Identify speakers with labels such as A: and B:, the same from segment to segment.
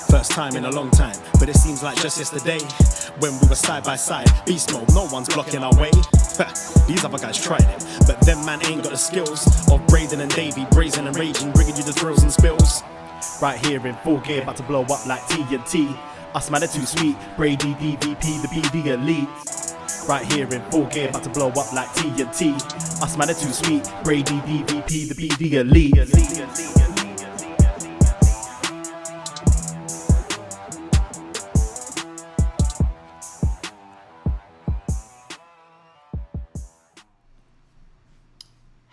A: First time in a long time, but it seems like just yesterday when we were side by side. Beast mode, no one's blocking our way. These other guys tried it, but them man ain't got the skills of Braden and Davie, brazen and raging, bringing you the thrills and spills. Right here in full gear, about to blow up like TNT. Us man are too sweet, Brady DVP, the BDElite. Right here in full gear, about to blow up like TNT. Us man are too sweet, Brady DVP, the BDElite.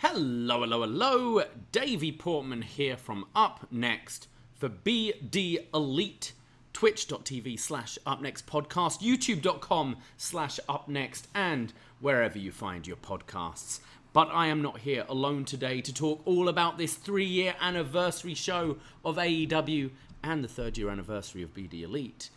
B: Hello, Davie Portman here from Up Next for BDElite, twitch.tv/upnextpodcast, youtube.com/upnext, and wherever you find your podcasts. But I am not here alone today to talk all about this 3-year anniversary show of AEW and the 3rd-year anniversary of BDElite.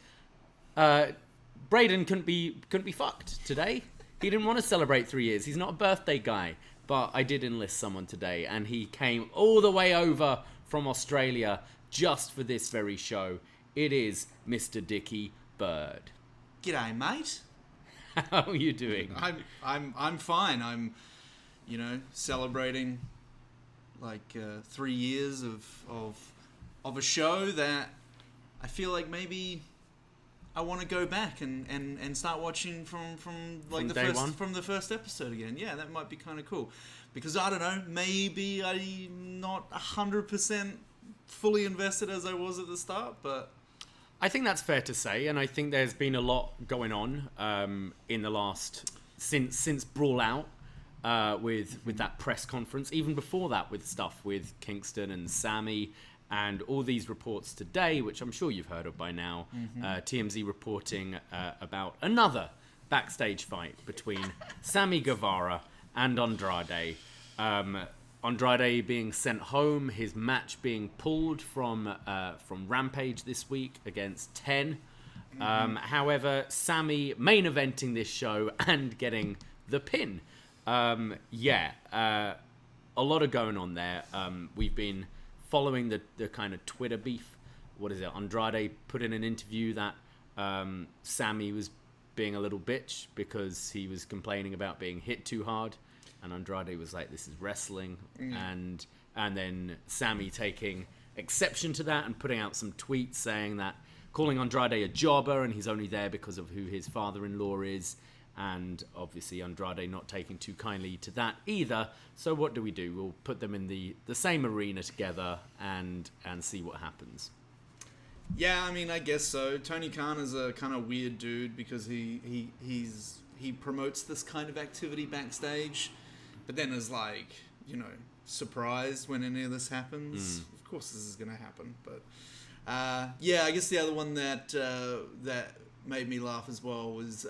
B: Braden couldn't be fucked today. He didn't want to celebrate 3 years. He's not a birthday guy. But I did enlist someone today, and he came all the way over from Australia just for this very show. It is Mr. Dickie Bird.
C: G'day, mate.
B: How are you doing?
C: I'm fine. I'm, celebrating like 3 years of a show that I feel like maybe I want to go back and start watching from the first episode again. Yeah, that might be kind of cool. Because I don't know, maybe I'm not 100% fully invested as I was at the start, but
B: I think that's fair to say, and I think there's been a lot going on in the last since Brawl Out with that press conference. Even before that, with stuff with Kingston and Sammy. And all these reports today, which I'm sure you've heard of by now, TMZ reporting about another backstage fight between Sammy Guevara and Andrade. Andrade being sent home, his match being pulled from Rampage this week against 10. However, Sammy main eventing this show and getting the pin. A lot of going on there. We've been following the kind of Twitter beef. What is it? Andrade put in an interview that Sammy was being a little bitch because he was complaining about being hit too hard, and Andrade was like, "This is wrestling," and then Sammy taking exception to that and putting out some tweets saying that, calling Andrade a jobber and he's only there because of who his father-in-law is. And obviously Andrade not taking too kindly to that either. So what do? We'll put them in the same arena together and see what happens.
C: Yeah, I mean, I guess so. Tony Khan is a kind of weird dude because he promotes this kind of activity backstage, but then is like, surprised when any of this happens. Of course this is going to happen. But I guess the other one that made me laugh as well was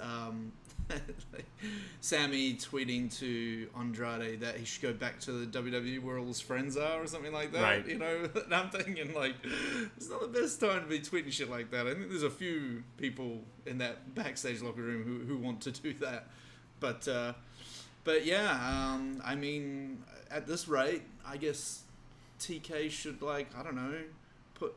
C: Sammy tweeting to Andrade that he should go back to the WWE where all his friends are or something like that.
B: Right.
C: And I'm thinking, like, it's not the best time to be tweeting shit like that. I think there's a few people in that backstage locker room who want to do that. But I mean, at this rate, I guess TK should, like, I don't know, put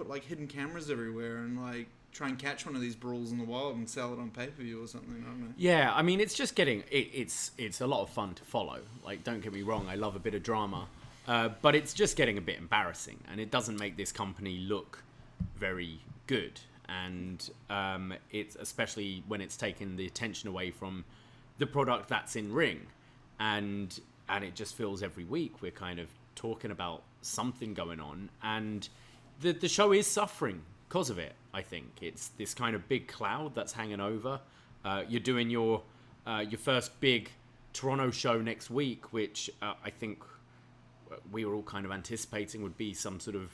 C: like hidden cameras everywhere and like try and catch one of these brawls in the wild and sell it on pay-per-view or something. I don't know.
B: Yeah, I mean, it's just getting it's a lot of fun to follow. Like, don't get me wrong, I love a bit of drama, but it's just getting a bit embarrassing, and it doesn't make this company look very good. And it's especially when it's taken the attention away from the product that's in ring, and it just feels every week we're kind of talking about something going on, and the show is suffering because of it. I think it's this kind of big cloud that's hanging over. You're doing your first big Toronto show next week, which I think we were all kind of anticipating would be some sort of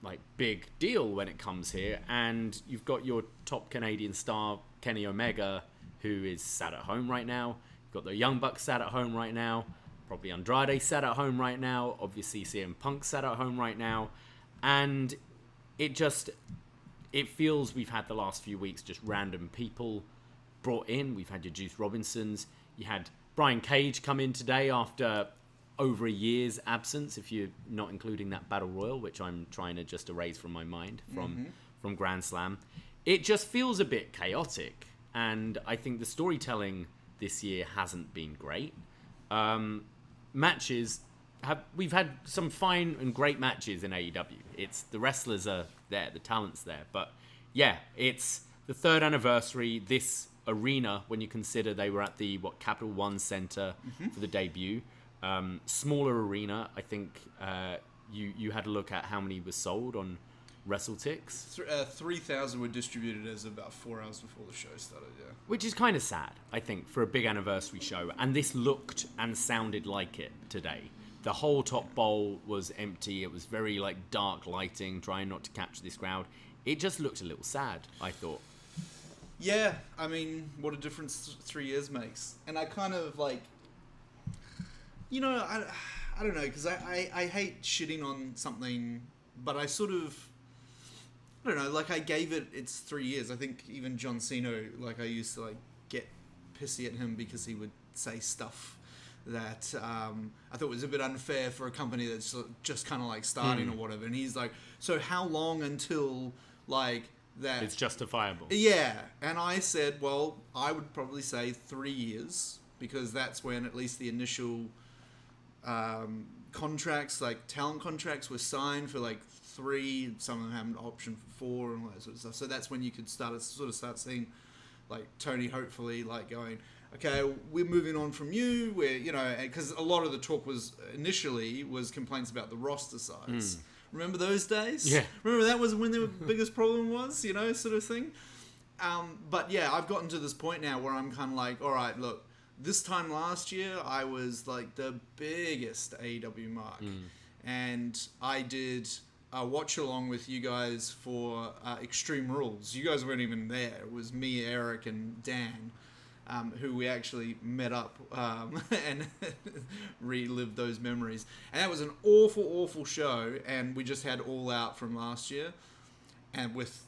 B: like big deal when it comes here. And you've got your top Canadian star, Kenny Omega, who is sat at home right now. You've got the Young Bucks sat at home right now. Probably Andrade sat at home right now. Obviously CM Punk sat at home right now. And it feels we've had the last few weeks just random people brought in. We've had your Juice Robinsons. You had Brian Cage come in today after over a year's absence, if you're not including that Battle Royal, which I'm trying to just erase from my mind from Grand Slam. It just feels a bit chaotic, and I think the storytelling this year hasn't been great. We've had some fine and great matches in AEW. It's the wrestlers are there, the talent's there, but yeah, it's the 3rd anniversary. This arena, when you consider they were at the Capital One Center for the debut, smaller arena. I think you had a look at how many were sold on WrestleTix.
C: 3,000 were distributed as about 4 hours before the show started. Yeah,
B: which is kind of sad, I think, for a big anniversary show. And this looked and sounded like it today. The whole top bowl was empty. It was very dark lighting, trying not to capture this crowd. It just looked a little sad, I thought.
C: Yeah, I mean, what a difference 3 years makes. And I kind of I don't know, because I hate shitting on something, but I sort of, I don't know, I gave it its 3 years. I think even John Cena, I used to get pissy at him because he would say stuff that I thought was a bit unfair for a company that's just kind of starting or whatever. And he's like, so how long until that
B: it's justifiable?
C: Yeah. And I said, well, I would probably say 3 years, because that's when at least the initial contracts, talent contracts, were signed for 3. Some of them have an option for 4 and all that sort of stuff. So that's when you could start seeing Tony hopefully going, okay, we're moving on from you. We're, because a lot of the talk was initially complaints about the roster size. Remember those days?
B: Yeah.
C: Remember that was when the biggest problem was, sort of thing. But yeah, I've gotten to this point now where I'm kind of all right, look, this time last year I was the biggest AEW mark, and I did a watch along with you guys for Extreme Rules. You guys weren't even there. It was me, Eric, and Dan. Who we actually met up and relived those memories. And that was an awful, awful show, and we just had All Out from last year, and with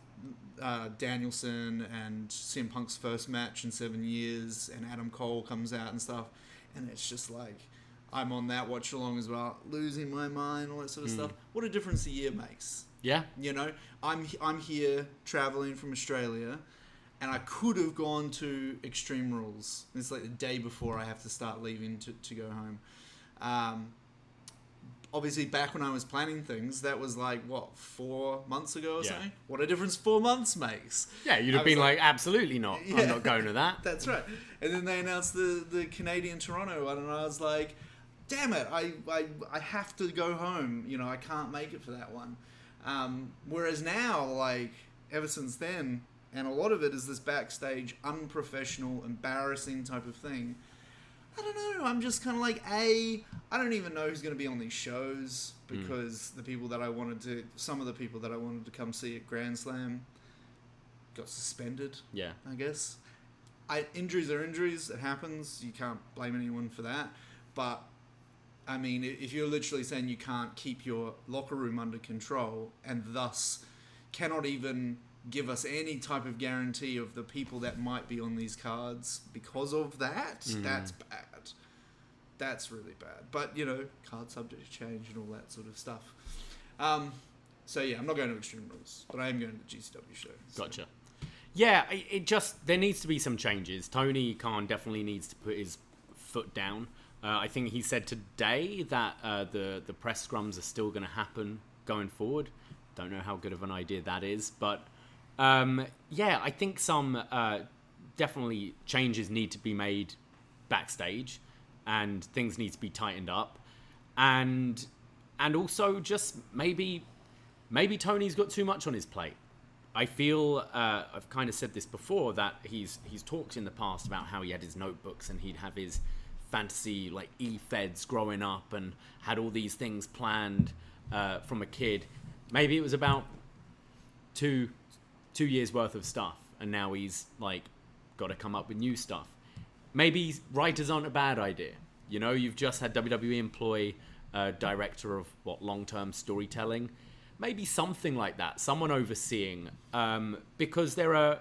C: Danielson and CM Punk's first match in 7 years, and Adam Cole comes out and stuff, and it's just I'm on that watch along as well, losing my mind, all that sort of stuff. What a difference a year makes.
B: Yeah.
C: I'm here traveling from Australia, and I could have gone to Extreme Rules. It's the day before I have to start leaving to go home. Obviously, back when I was planning things, that was 4 months ago or something? What a difference 4 months makes.
B: Yeah, you'd have been absolutely not. Yeah, I'm not going to that.
C: That's right. And then they announced the Canadian Toronto one, and I was like, damn it, I have to go home. I can't make it for that one. Whereas now, ever since then, and a lot of it is this backstage, unprofessional, embarrassing type of thing. I don't know. I'm just kind of I don't even know who's going to be on these shows, because some of the people that I wanted to come see at Grand Slam got suspended.
B: Yeah.
C: I guess. Injuries are injuries. It happens. You can't blame anyone for that. But, I mean, if you're literally saying you can't keep your locker room under control, and thus cannot even give us any type of guarantee of the people that might be on these cards because of that, that's bad. That's really bad. But, card subject to change and all that sort of stuff. So, yeah, I'm not going to Extreme Rules, but I am going to the GCW show. So.
B: Gotcha. Yeah, there needs to be some changes. Tony Khan definitely needs to put his foot down. I think he said today that the press scrums are still going to happen going forward. Don't know how good of an idea that is, but I think some definitely changes need to be made backstage, and things need to be tightened up, and also just maybe Tony's got too much on his plate. I feel I've kind of said this before, that he's talked in the past about how he had his notebooks and he'd have his fantasy e-feds growing up and had all these things planned from a kid. Maybe it was about two years worth of stuff, and now he's got to come up with new stuff. Maybe writers aren't a bad idea. You've just had WWE employ a director of long-term storytelling. Maybe something like that, someone overseeing, because there are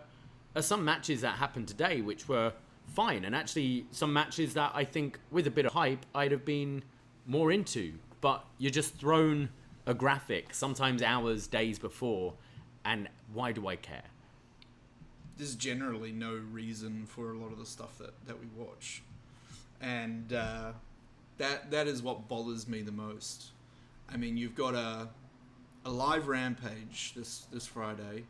B: some matches that happened today which were fine, and actually some matches that I think with a bit of hype I'd have been more into, but you're just thrown a graphic sometimes hours, days before, And why do I care?
C: There's generally no reason for a lot of the stuff that we watch, and that is what bothers me the most. I mean, you've got a live Rampage this Friday,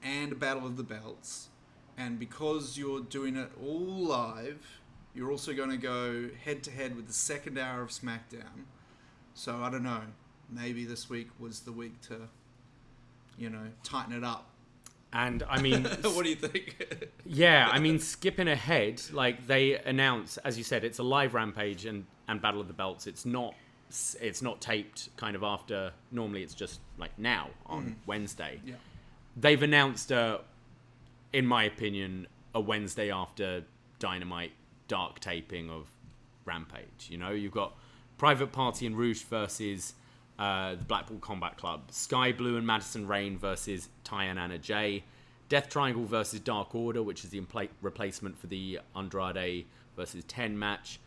C: and a Battle of the Belts, and because you're doing it all live, you're also going to go head to head with the second hour of SmackDown. So I don't know, maybe this week was the week to, tighten it up.
B: And I mean,
C: what do you think?
B: Yeah, I mean, skipping ahead, like they announce, as you said, it's a live Rampage and Battle of the Belts. It's not taped kind of after. Normally, it's just like now on Wednesday. Yeah. They've announced, in my opinion, a Wednesday after Dynamite dark taping of Rampage. You've got Private Party and Rouge versus the Blackpool Combat Club, Sky Blue and Madison Rain versus Ty and Anna Jay, Death Triangle versus Dark Order, which is the replacement for the Andrade versus 10 match,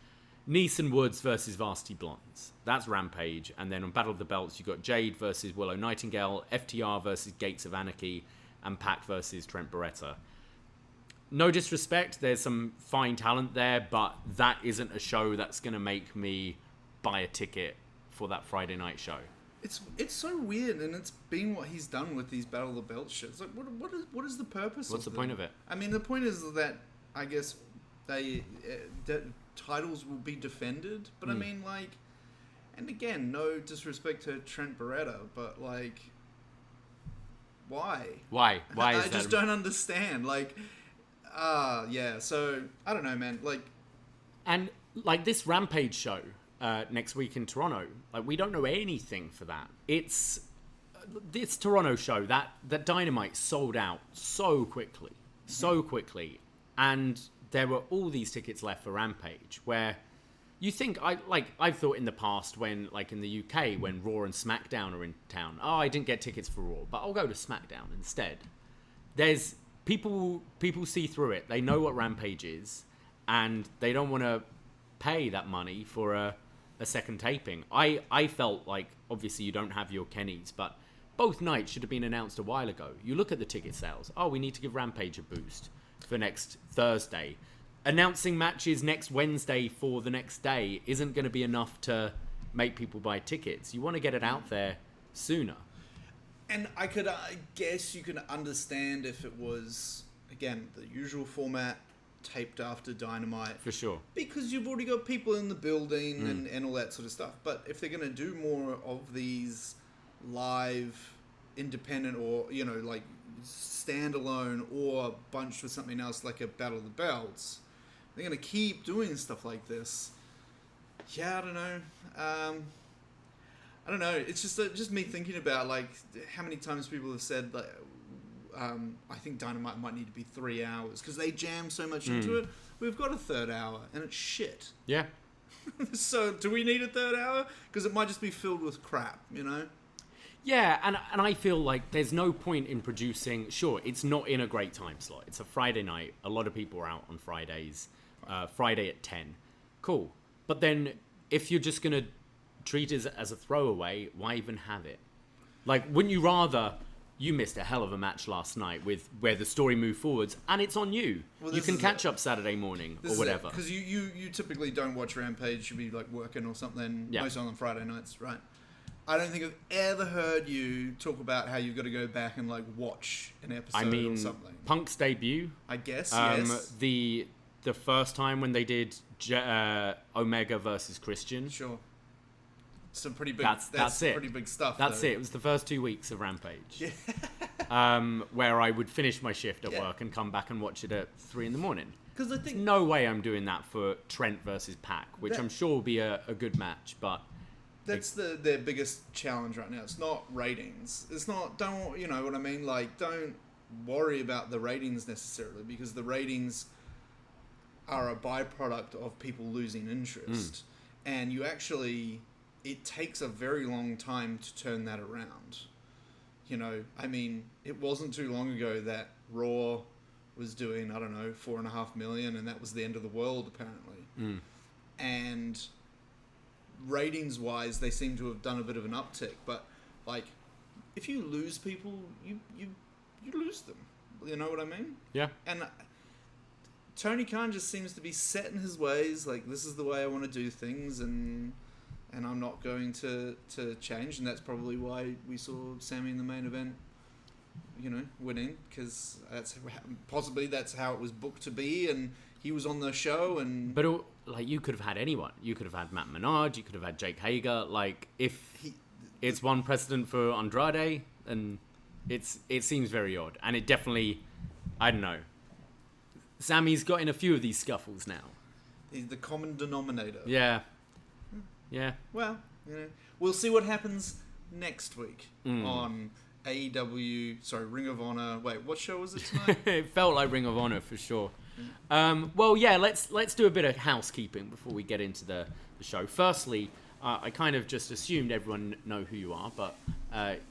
B: Nice and Woods versus Varsity Blondes. That's Rampage. And then on Battle of the Belts, you've got Jade versus Willow Nightingale, FTR versus Gates of Anarchy, and Pac versus Trent Beretta. No disrespect, there's some fine talent there, but that isn't a show that's going to make me buy a ticket for that Friday night show.
C: It's so weird, and it's been what he's done with these Battle of the Belts shows. Like, what is the purpose?
B: What's the point of it?
C: I mean, the point is that I guess the titles will be defended, but I mean, like, and again, no disrespect to Trent Beretta, but like, why?
B: Why is
C: I
B: that?
C: just don't understand. Like, yeah. So I don't know, man. Like,
B: and like this Rampage show next week in Toronto, like we don't know anything for that. It's this Toronto show that Dynamite sold out so quickly, and there were all these tickets left for Rampage. Where you think I've thought in the past when like in the UK when Raw and SmackDown are in town, I didn't get tickets for Raw, but I'll go to SmackDown instead. There's people see through it. They know what Rampage is, and they don't want to pay that money for a second taping. I felt like, obviously you don't have your Kennys, but both nights should have been announced a while ago. You look at the ticket sales. Oh, we need to give Rampage a boost for next Thursday. Announcing matches next Wednesday for the next day isn't going to be enough to make people buy tickets. You want to get it out there sooner.
C: And I guess you can understand if it was, again, the usual format, taped after Dynamite.
B: For sure.
C: Because you've already got people in the building and all that sort of stuff. But if they're going to do more of these live, independent, or, like standalone or bunched with something else like a Battle of the Belts, they're going to keep doing stuff like this. Yeah, I don't know. I don't know. It's just me thinking about like how many times people have said like, I think Dynamite might need to be 3 hours because they jam so much into it. We've got a third hour and it's shit.
B: Yeah.
C: So do we need a third hour? Because it might just be filled with crap,
B: Yeah, and I feel like there's no point in producing. Sure, it's not in a great time slot. It's a Friday night. A lot of people are out on Fridays. Friday at 10. Cool. But then if you're just going to treat it as a throwaway, why even have it? Like, wouldn't you rather... You missed a hell of a match last night with where the story moved forwards, and it's on you. Well, you can catch up Saturday morning or whatever.
C: Because you typically don't watch Rampage. You'll be like working or something, most on Friday nights, right? I don't think I've ever heard you talk about how you've got to go back and like watch an episode or something.
B: Punk's debut,
C: I guess, yes.
B: The first time when they did Omega versus Christian.
C: Sure. Some pretty big.
B: That's it.
C: Pretty big stuff.
B: That's
C: though.
B: it. It was the first 2 weeks of Rampage. Where I would finish my shift at work and come back and watch it at 3 a.m.
C: Because I think
B: no way I'm doing that for Trent versus Pac, which I'm sure will be a good match. But
C: that's their biggest challenge right now. It's not ratings. It's not. Don't you know what I mean? Like, don't worry about the ratings necessarily because the ratings are a byproduct of people losing interest, and you actually. It takes a very long time to turn that around. I mean, it wasn't too long ago that Raw was doing, 4.5 million, and that was the end of the world, apparently. And ratings-wise, they seem to have done a bit of an uptick, but, like, if you lose people, you lose them. You know what I mean?
B: Yeah.
C: And Tony Khan just seems to be set in his ways. Like, this is the way I want to do things, and I'm not going to change. And that's probably why we saw Sammy in the main event, winning, because that's how it was booked to be, and he was on the show. And
B: but you could have had anyone. You could have had Matt Menard. You could have had Jake Hager. Like, it's one precedent for Andrade, and it seems very odd, and it definitely, I don't know. Sammy's got in a few of these scuffles now.
C: He's the common denominator.
B: Yeah. Yeah.
C: Well, we'll see what happens next week on AEW. Sorry, Ring of Honor. Wait, what show was it tonight?
B: It felt like Ring of Honor for sure. Well, yeah. Let's do a bit of housekeeping before we get into the show. Firstly, I kind of just assumed everyone know who you are, but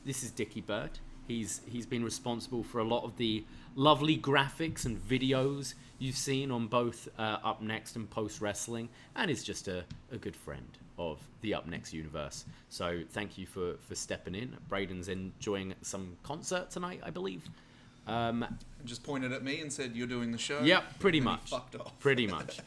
B: this is Dickie Bird. He's been responsible for a lot of the lovely graphics and videos you've seen on both Up Next and Post Wrestling, and is just a good friend of the Up Next universe. So thank you for stepping in. Braden's enjoying some concert tonight, I believe.
C: Just pointed at me and said, "You're doing the show."
B: Yep, pretty much.
C: He fucked off.
B: Pretty much.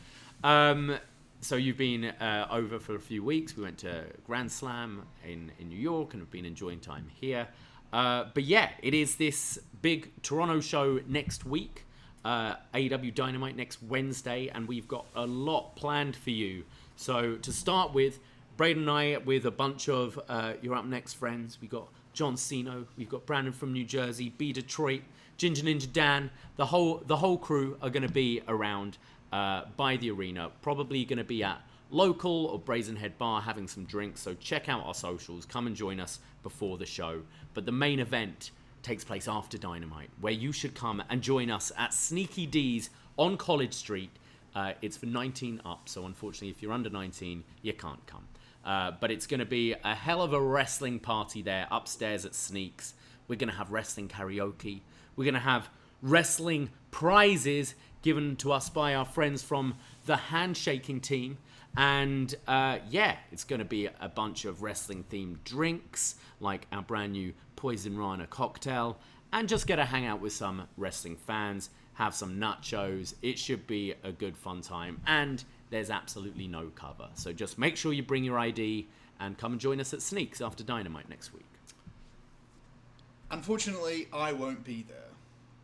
B: So you've been over for a few weeks. We went to Grand Slam in New York and have been enjoying time here. But yeah, it is this big Toronto show next week, AEW Dynamite next Wednesday, and we've got a lot planned for you. So to start with, Braden and I, with a bunch of your Up Next friends, we got John Cena, we've got Brandon from New Jersey, BDElite, Ginger Ninja Dan, the whole crew are going to be around by the arena, probably going to be at local or Brazen Head Bar having some drinks. So check out our socials, come and join us before the show. But the main event takes place after Dynamite, where you should come and join us at Sneaky D's on College Street. It's for 19 up, so unfortunately if you're under 19 you can't come, but it's going to be a hell of a wrestling party there upstairs at Sneaks. We're going to have wrestling karaoke, we're going to have wrestling prizes given to us by our friends from the Handshaking team. And it's going to be a bunch of wrestling themed drinks, like our brand new Poison Rana cocktail, and just get to hang out with some wrestling fans, have some nachos. It should be a good fun time, and there's absolutely no cover. So just make sure you bring your ID and come and join us at Sneaks after Dynamite next week.
C: Unfortunately, I won't be there,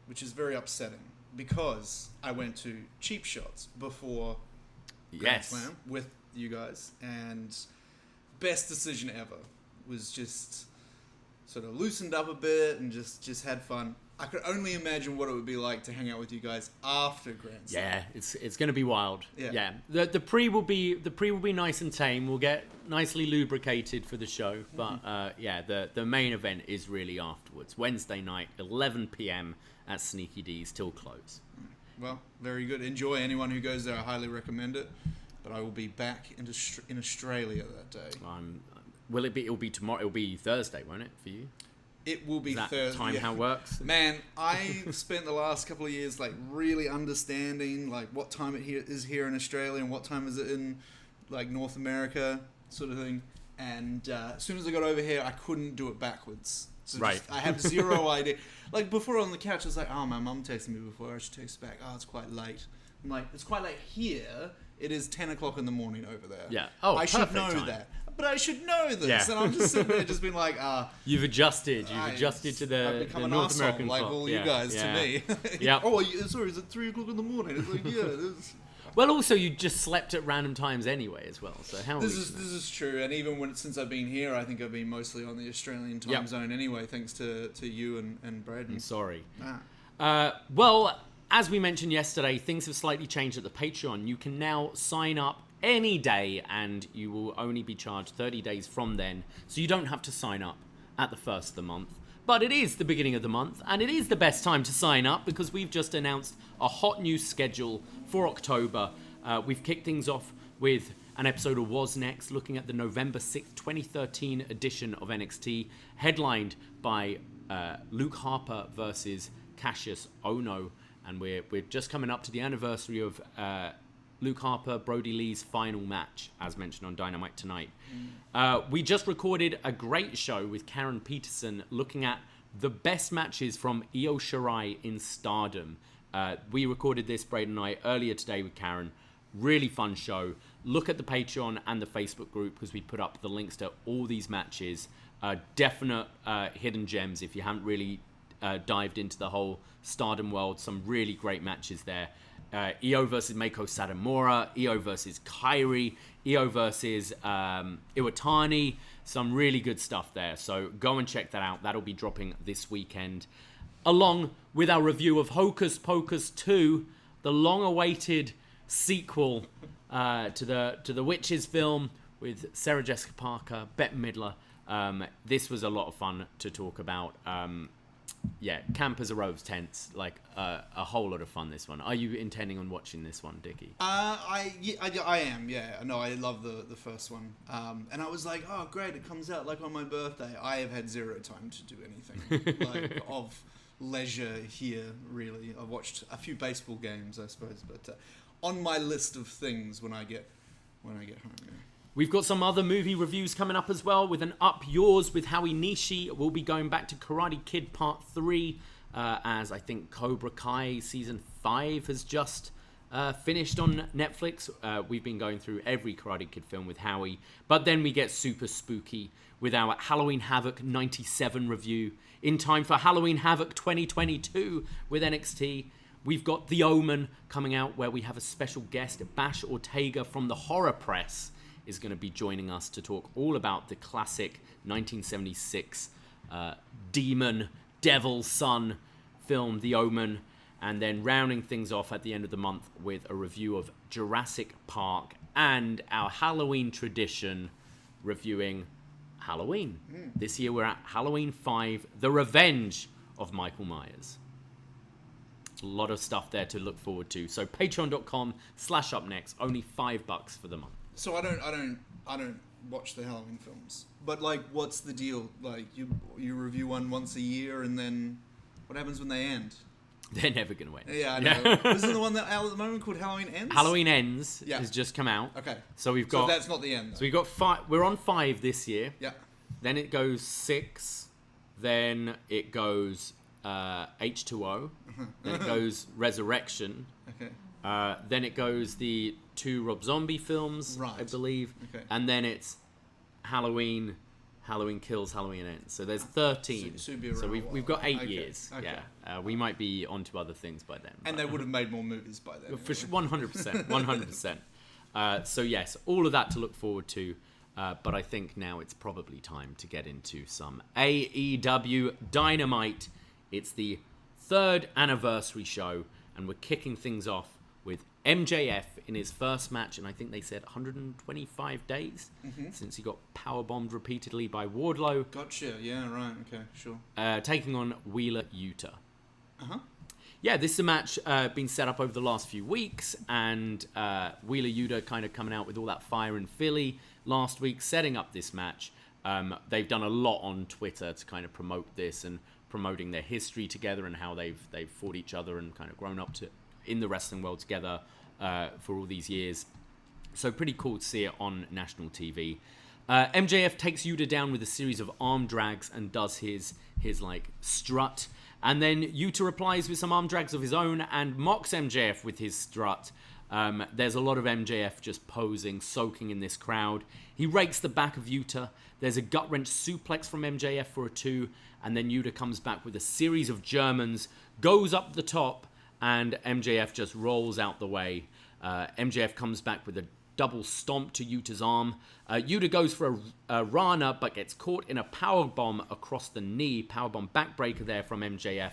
C: which is very upsetting, because I went to Cheap Shots before Grand Slam with you guys, and best decision ever. Was just sort of loosened up a bit and just had fun. I could only imagine what it would be like to hang out with you guys after Grand Slam.
B: Yeah, it's going to be wild.
C: Yeah.
B: The pre will be nice and tame. We'll get nicely lubricated for the show, but the main event is really afterwards. Wednesday night, 11 p.m. at Sneaky D's till close.
C: Well, very good. Enjoy. Anyone who goes there, I highly recommend it. But I will be back in Australia that day.
B: It'll be tomorrow. It'll be Thursday, won't it, for you?
C: It will be Thursday.
B: Time how it works?
C: Man, I've spent the last couple of years like really understanding like what time it is here in Australia and what time is it in like North America, sort of thing. And as soon as I got over here, I couldn't do it backwards. So
B: right.
C: I had zero idea. Like before on the couch, I was like, "Oh, my mum texted me before. I should text back. Oh, it's quite late." I'm like, "It's quite late here. It is 10 o'clock in the morning over there."
B: Yeah. Oh,
C: I should know
B: time.
C: That. But I should know this.
B: Yeah.
C: And I'm just sitting there just being like,
B: You've adjusted. You've adjusted to the North American
C: like
B: clock.
C: all you guys to me.
B: Yeah.
C: Oh, sorry, is it 3 o'clock in the morning? It's like, yeah, it is.
B: Well, also, you just slept at random times anyway as well. So how
C: this is true. And even since I've been here, I think I've been mostly on the Australian time zone anyway, thanks to you and Braden.
B: I'm sorry.
C: Ah.
B: Well, as we mentioned yesterday, things have slightly changed at the Patreon. You can now sign up any day, and you will only be charged 30 days from then. So you don't have to sign up at the first of the month. But it is the beginning of the month, and it is the best time to sign up because we've just announced a hot new schedule for October. We've kicked things off with an episode of Was Next, looking at the November 6th, 2013 edition of NXT, headlined by Luke Harper versus Cassius Ohno. And we're just coming up to the anniversary of Luke Harper, Brody Lee's final match, as mentioned on Dynamite tonight. We just recorded a great show with Karen Peterson looking at the best matches from Io Shirai in Stardom. We recorded this, Braden and I, earlier today with Karen. Really fun show. Look at the Patreon and the Facebook group because we put up the links to all these matches. Definite hidden gems if you haven't really dived into the whole Stardom world. Some really great matches there. Io versus Meiko Satomura, Io versus Kairi, Io versus Iwatani. Some really good stuff there. So go and check that out. That'll be dropping this weekend. Along with our review of Hocus Pocus 2, the long-awaited sequel to the Witches film with Sarah Jessica Parker, Bette Midler. This was a lot of fun to talk about. Camp as a Rose tents, like a whole lot of fun. This one. Are you intending on watching this one, Dickie?
C: I am. Yeah, no, I love the first one. And I was like, oh great, it comes out like on my birthday. I have had zero time to do anything like of leisure here. Really, I've watched a few baseball games, I suppose, but on my list of things when I get home. Yeah.
B: We've got some other movie reviews coming up as well, with an Up Yours with Howie Nishi. We'll be going back to Karate Kid Part 3, as I think Cobra Kai Season 5 has just finished on Netflix. We've been going through every Karate Kid film with Howie. But then we get super spooky with our Halloween Havoc 97 review, in time for Halloween Havoc 2022 with NXT. We've got The Omen coming out, where we have a special guest, Bash Ortega from the Horror Press, is going to be joining us to talk all about the classic 1976 demon, devil, son film, The Omen. And then rounding things off at the end of the month with a review of Jurassic Park and our Halloween tradition, reviewing Halloween. This year we're at Halloween 5, The Revenge of Michael Myers. A lot of stuff there to look forward to. So patreon.com/upnext, only $5 for the month.
C: So I don't watch the Halloween films. But like, what's the deal? Like, you review one once a year, and then what happens when they end?
B: They're never going to end.
C: Yeah, I know. Isn't the one that out at the moment called Halloween Ends?
B: Halloween Ends has just come out.
C: Okay.
B: So we've got.
C: So that's not the end, though.
B: So we've got 5. We're on 5 this year.
C: Yeah.
B: Then it goes 6. Then it goes H2O. Then it goes Resurrection.
C: Okay.
B: Then it goes the 2 Rob Zombie films,
C: right.
B: I believe.
C: Okay.
B: And then it's Halloween Kills, Halloween Ends. So there's 13. So we've got 8 years.
C: Okay.
B: Yeah. We might be onto other things by then.
C: And they would have made more movies by then.
B: For 100%. 100%. So yes, all of that to look forward to. But I think now it's probably time to get into some AEW Dynamite. It's the 3rd anniversary show, and we're kicking things off with MJF in his first match, and I think they said 125 days since he got powerbombed repeatedly by Wardlow.
C: Gotcha, yeah, right, okay, sure.
B: Taking on Wheeler Yuta.
C: Uh-huh.
B: Yeah, this is a match been set up over the last few weeks, and Wheeler Yuta kind of coming out with all that fire in Philly last week, setting up this match. They've done a lot on Twitter to kind of promote this and promoting their history together and how they've fought each other and kind of grown up in the wrestling world together for all these years. So pretty cool to see it on national TV. MJF takes Yuta down with a series of arm drags and does his like strut. And then Yuta replies with some arm drags of his own and mocks MJF with his strut. There's a lot of MJF just posing, soaking in this crowd. He rakes the back of Yuta. There's a gut-wrench suplex from MJF for a 2. And then Yuta comes back with a series of Germans, goes up the top, and MJF just rolls out the way. MJF comes back with a double stomp to Yuta's arm. Yuta goes for a Rana, but gets caught in a powerbomb across the knee. Powerbomb backbreaker there from MJF.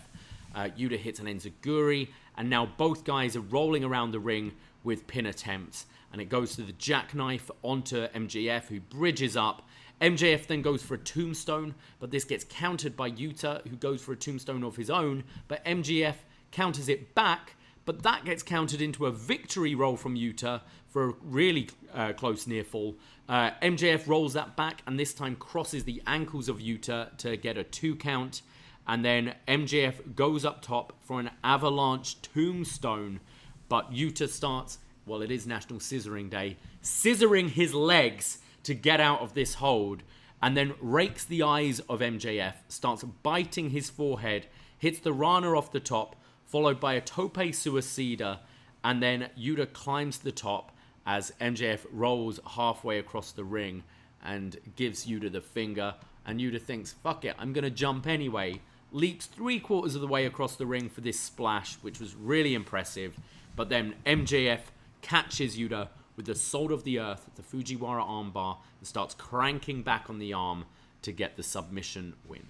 B: Yuta hits an enziguri, and now both guys are rolling around the ring with pin attempts. And it goes to the jackknife onto MJF, who bridges up. MJF then goes for a tombstone, but this gets countered by Yuta, who goes for a tombstone of his own. But MJF counters it back, but that gets countered into a victory roll from Yuta for a really close near fall. MJF rolls that back, and this time crosses the ankles of Yuta to get a 2 count. And then MJF goes up top for an avalanche tombstone, but Yuta starts well, it is National Scissoring Day, scissoring his legs to get out of this hold, and then rakes the eyes of MJF, starts biting his forehead, hits the Rana off the top, followed by a tope suicida, and then Yuta climbs the top as MJF rolls halfway across the ring and gives Yuta the finger, and Yuta thinks, fuck it, I'm going to jump anyway, leaps 3/4 of the way across the ring for this splash, which was really impressive, but then MJF catches Yuta with the Salt of the Earth, the Fujiwara armbar, and starts cranking back on the arm to get the submission win.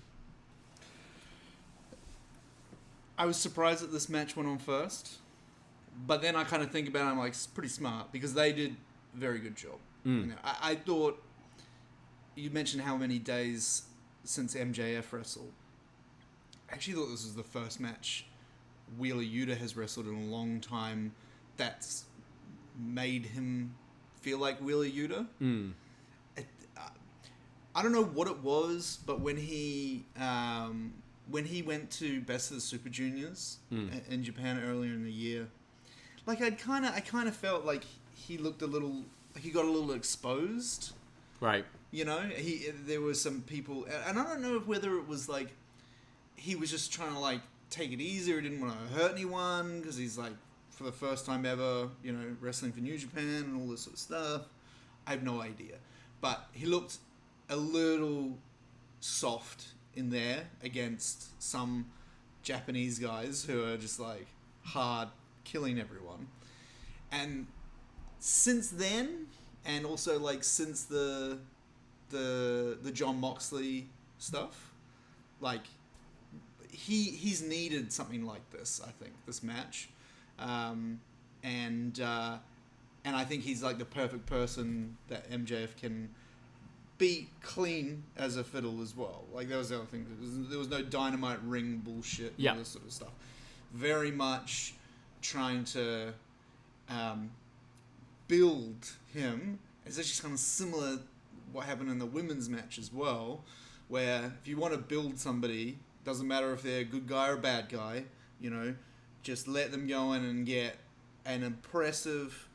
C: I was surprised that this match went on first, but then I kind of think about it, I'm like, it's pretty smart, because they did a very good job. You know, I thought, you mentioned how many days since MJF wrestled. I actually thought this was the first match Wheeler Yuta has wrestled in a long time that's made him feel like Wheeler Yuta. I don't know what it was, but when he went to Best of the Super Juniors in Japan earlier in the year, like I kind of felt like he looked a little, like he got a little exposed.
B: Right.
C: You know, there were some people, and I don't know whether it was like he was just trying to like take it easy or didn't want to hurt anyone, because he's like, for the first time ever, you know, wrestling for New Japan and all this sort of stuff. I have no idea. But he looked a little soft in there against some Japanese guys who are just like hard killing everyone. And since then, and also like since the John Moxley stuff, like he's needed something like this, I think, this match. And I think he's like the perfect person that MJF can beat clean as a fiddle as well. Like that was the other thing. There was no Dynamite ring bullshit and all this sort of stuff. Very much trying to build him. It's actually kind of similar what happened in the women's match as well, where if you want to build somebody, doesn't matter if they're a good guy or a bad guy, you know, just let them go in and get an impressive,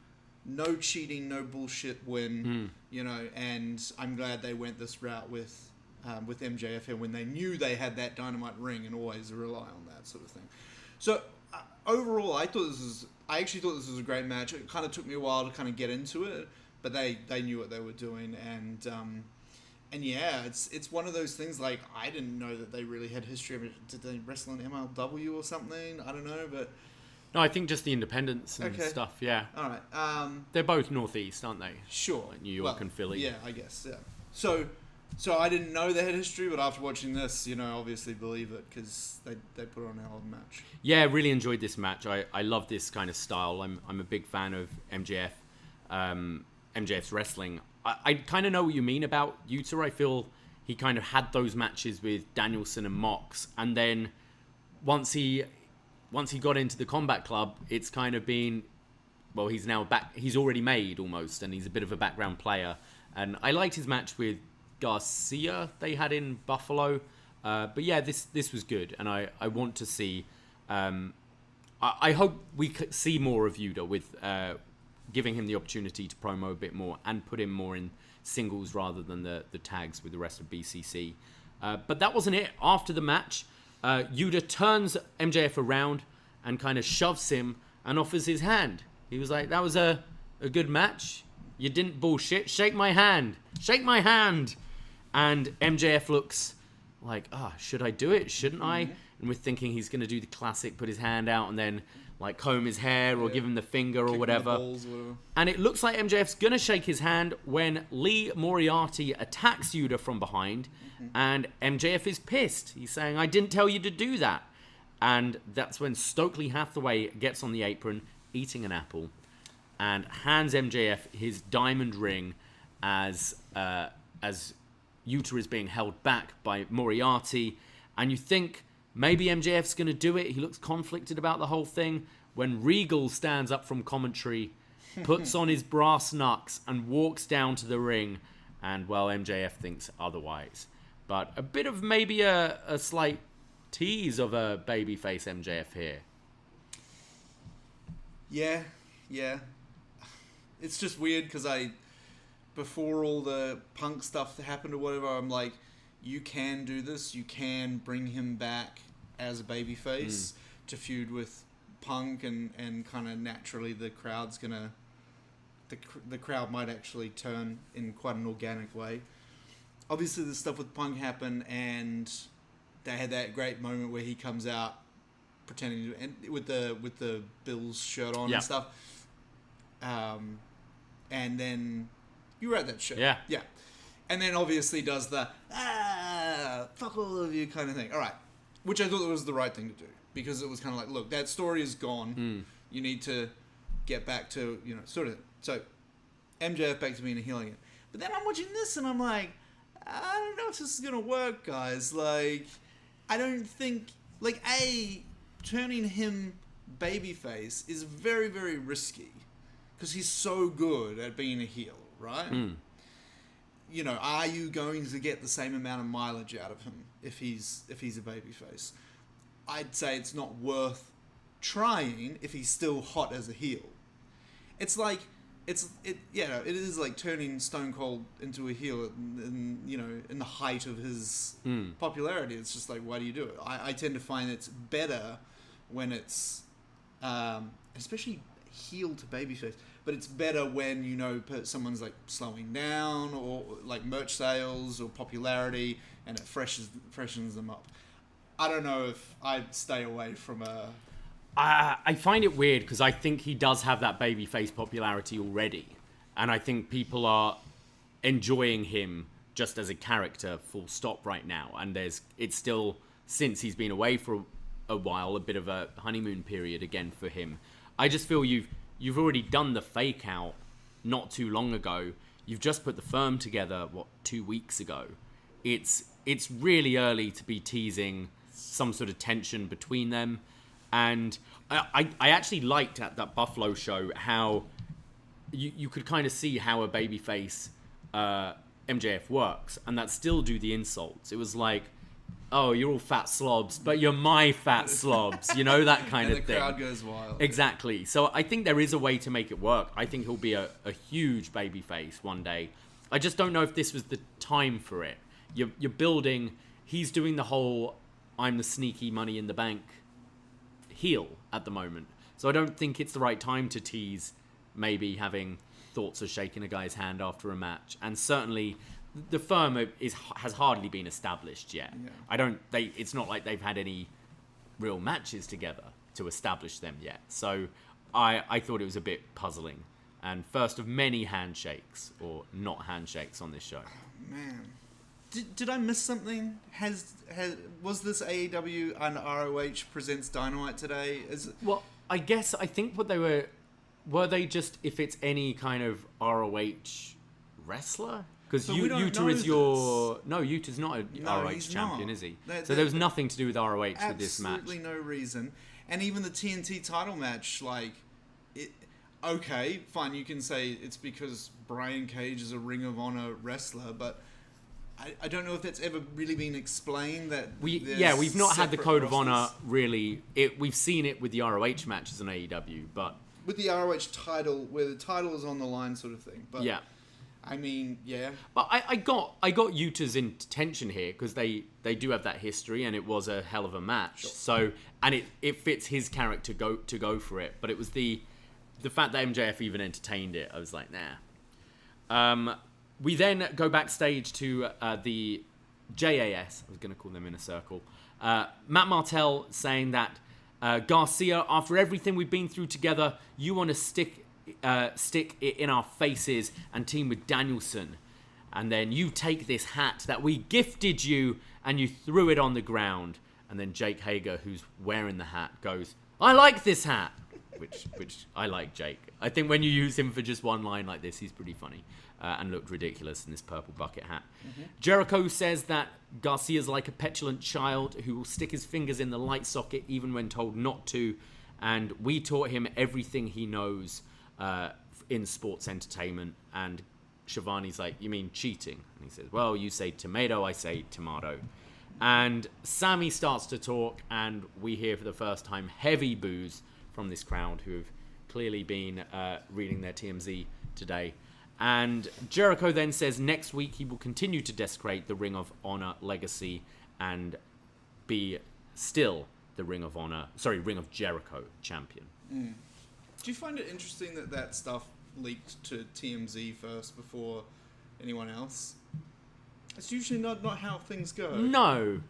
C: no cheating, no bullshit win, you know. And I'm glad they went this route with MJF here when they knew they had that Dynamite ring and always rely on that sort of thing. So overall, I actually thought this was a great match. It kind of took me a while to kind of get into it, but they knew what they were doing, and yeah, it's one of those things, like, I didn't know that they really had history of it. Did they wrestle in MLW or something? I don't know, but...
B: No, I think just the independents and stuff, yeah.
C: All right.
B: They're both Northeast, aren't they?
C: Sure.
B: Like New York and Philly.
C: Yeah, I guess, yeah. So I didn't know they had history, but after watching this, you know, obviously believe it, because they put on a hell of a match.
B: Yeah, really enjoyed this match. I love this kind of style. I'm a big fan of MJF. MJF's wrestling. I kind of know what you mean about Yuta. I feel he kind of had those matches with Danielson and Mox, and then once he got into the Combat Club, it's kind of been, well, he's now back. He's already made almost, and he's a bit of a background player. And I liked his match with Garcia they had in Buffalo, but yeah, this was good, and I want to see. I hope we could see more of Yuta with. Giving him the opportunity to promo a bit more and put him more in singles rather than the tags with the rest of BCC. But that wasn't it. After the match, Yuta turns MJF around and kind of shoves him and offers his hand. He was like, that was a good match. You didn't bullshit. Shake my hand. Shake my hand. And MJF looks like, should I do it? Shouldn't I? And we're thinking he's going to do the classic, put his hand out and then like comb his hair or give him the finger or whatever. And it looks like MJF's going to shake his hand when Lee Moriarty attacks Yuta from behind, and MJF is pissed. He's saying, I didn't tell you to do that. And that's when Stokely Hathaway gets on the apron, eating an apple, and hands MJF his diamond ring as Yuta is being held back by Moriarty. And you think maybe MJF's going to do it. He looks conflicted about the whole thing. When Regal stands up from commentary, puts on his brass knucks and walks down to the ring. And, well, MJF thinks otherwise. But a bit of maybe a slight tease of a babyface MJF here.
C: Yeah. it's just weird because before all the Punk stuff that happened or whatever, I'm like, you can do this. You can bring him back as a babyface to feud with Punk, and kind of naturally the crowd's gonna, the crowd might actually turn in quite an organic way. Obviously, the stuff with Punk happened, and they had that great moment where he comes out pretending to, and with the Bills shirt on and stuff. And then you were at that show.
B: Yeah.
C: And then obviously does the fuck all of you kind of thing. All right, which I thought was the right thing to do, because it was kind of like, look, that story is gone. You need to get back to, sort of. So MJF back to being a heel again. But then I'm watching this and I'm like, I don't know if this is gonna work, guys. Like, I don't think, like, turning him babyface is very, very risky, because he's so good at being a heel, right? Are you going to get the same amount of mileage out of him if he's a babyface? I'd say it's not worth trying if he's still hot as a heel. It's like, it is like turning Stone Cold into a heel in the height of his popularity. It's just like, why do you do it? I tend to find it's better when it's, especially heel to babyface, but it's better when someone's like slowing down, or like merch sales or popularity, and it freshens them up. I don't know if I'd stay away from a...
B: I find it weird, because I think he does have that babyface popularity already, and I think people are enjoying him just as a character, full stop, right now. And it's still, since he's been away for a while, a bit of a honeymoon period again for him. I just feel you've already done the fake out not too long ago. You've just put the firm together 2 weeks ago. It's really early to be teasing some sort of tension between them. And I actually liked at that Buffalo show how you could kind of see how a babyface MJF works, and that still do the insults. It was like, oh, you're all fat slobs, but you're my fat slobs, that kind of thing. And the
C: crowd goes wild.
B: Exactly. So I think there is a way to make it work. I think he'll be a huge babyface one day. I just don't know if this was the time for it. You're building, he's doing the whole I'm the sneaky Money in the Bank heel at the moment. So I don't think it's the right time to tease maybe having thoughts of shaking a guy's hand after a match. And certainly the firm has hardly been established yet. Yeah. It's not like they've had any real matches together to establish them yet. So I thought it was a bit puzzling. And first of many handshakes, or not handshakes, on this show.
C: Oh, man. Did I miss something? Was this AEW and ROH presents Dynamite today?
B: Well, I think what they were they just, if it's any kind of ROH wrestler? Because Yuta is Yuta's not a ROH champion, is he? So there was nothing to do with ROH with this match.
C: Absolutely no reason. And even the TNT title match, okay, fine, you can say it's because Brian Cage is a Ring of Honor wrestler, but I don't know if that's ever really been explained. We've not had the Code of Honor really. We've seen it with the ROH matches on AEW, but with the ROH title, where the title is on the line, sort of thing. But
B: yeah,
C: I mean, yeah.
B: But I got Yuta's intention here, because they do have that history, and it was a hell of a match. Sure. So, and it fits his character to go for it. But it was the fact that MJF even entertained it. I was like, nah. We then go backstage to the JAS. I was going to call them in a circle. Matt Martel saying that Garcia, after everything we've been through together, you want to stick it in our faces and team with Danielson. And then you take this hat that we gifted you and you threw it on the ground. And then Jake Hager, who's wearing the hat, goes, I like this hat. Which I like Jake. I think when you use him for just one line like this, he's pretty funny. And looked ridiculous in this purple bucket hat. Mm-hmm. Jericho says that Garcia's like a petulant child who will stick his fingers in the light socket even when told not to. And we taught him everything he knows in sports entertainment. And Shivani's like, you mean cheating? And he says, well, you say tomato, I say tomato. And Sammy starts to talk, and we hear for the first time heavy boos from this crowd who have clearly been reading their TMZ today. And Jericho then says next week he will continue to desecrate the Ring of Honor legacy and be still the Ring of Jericho champion.
C: Do you find it interesting that stuff leaked to TMZ first before anyone else? It's usually not how things go.
B: No.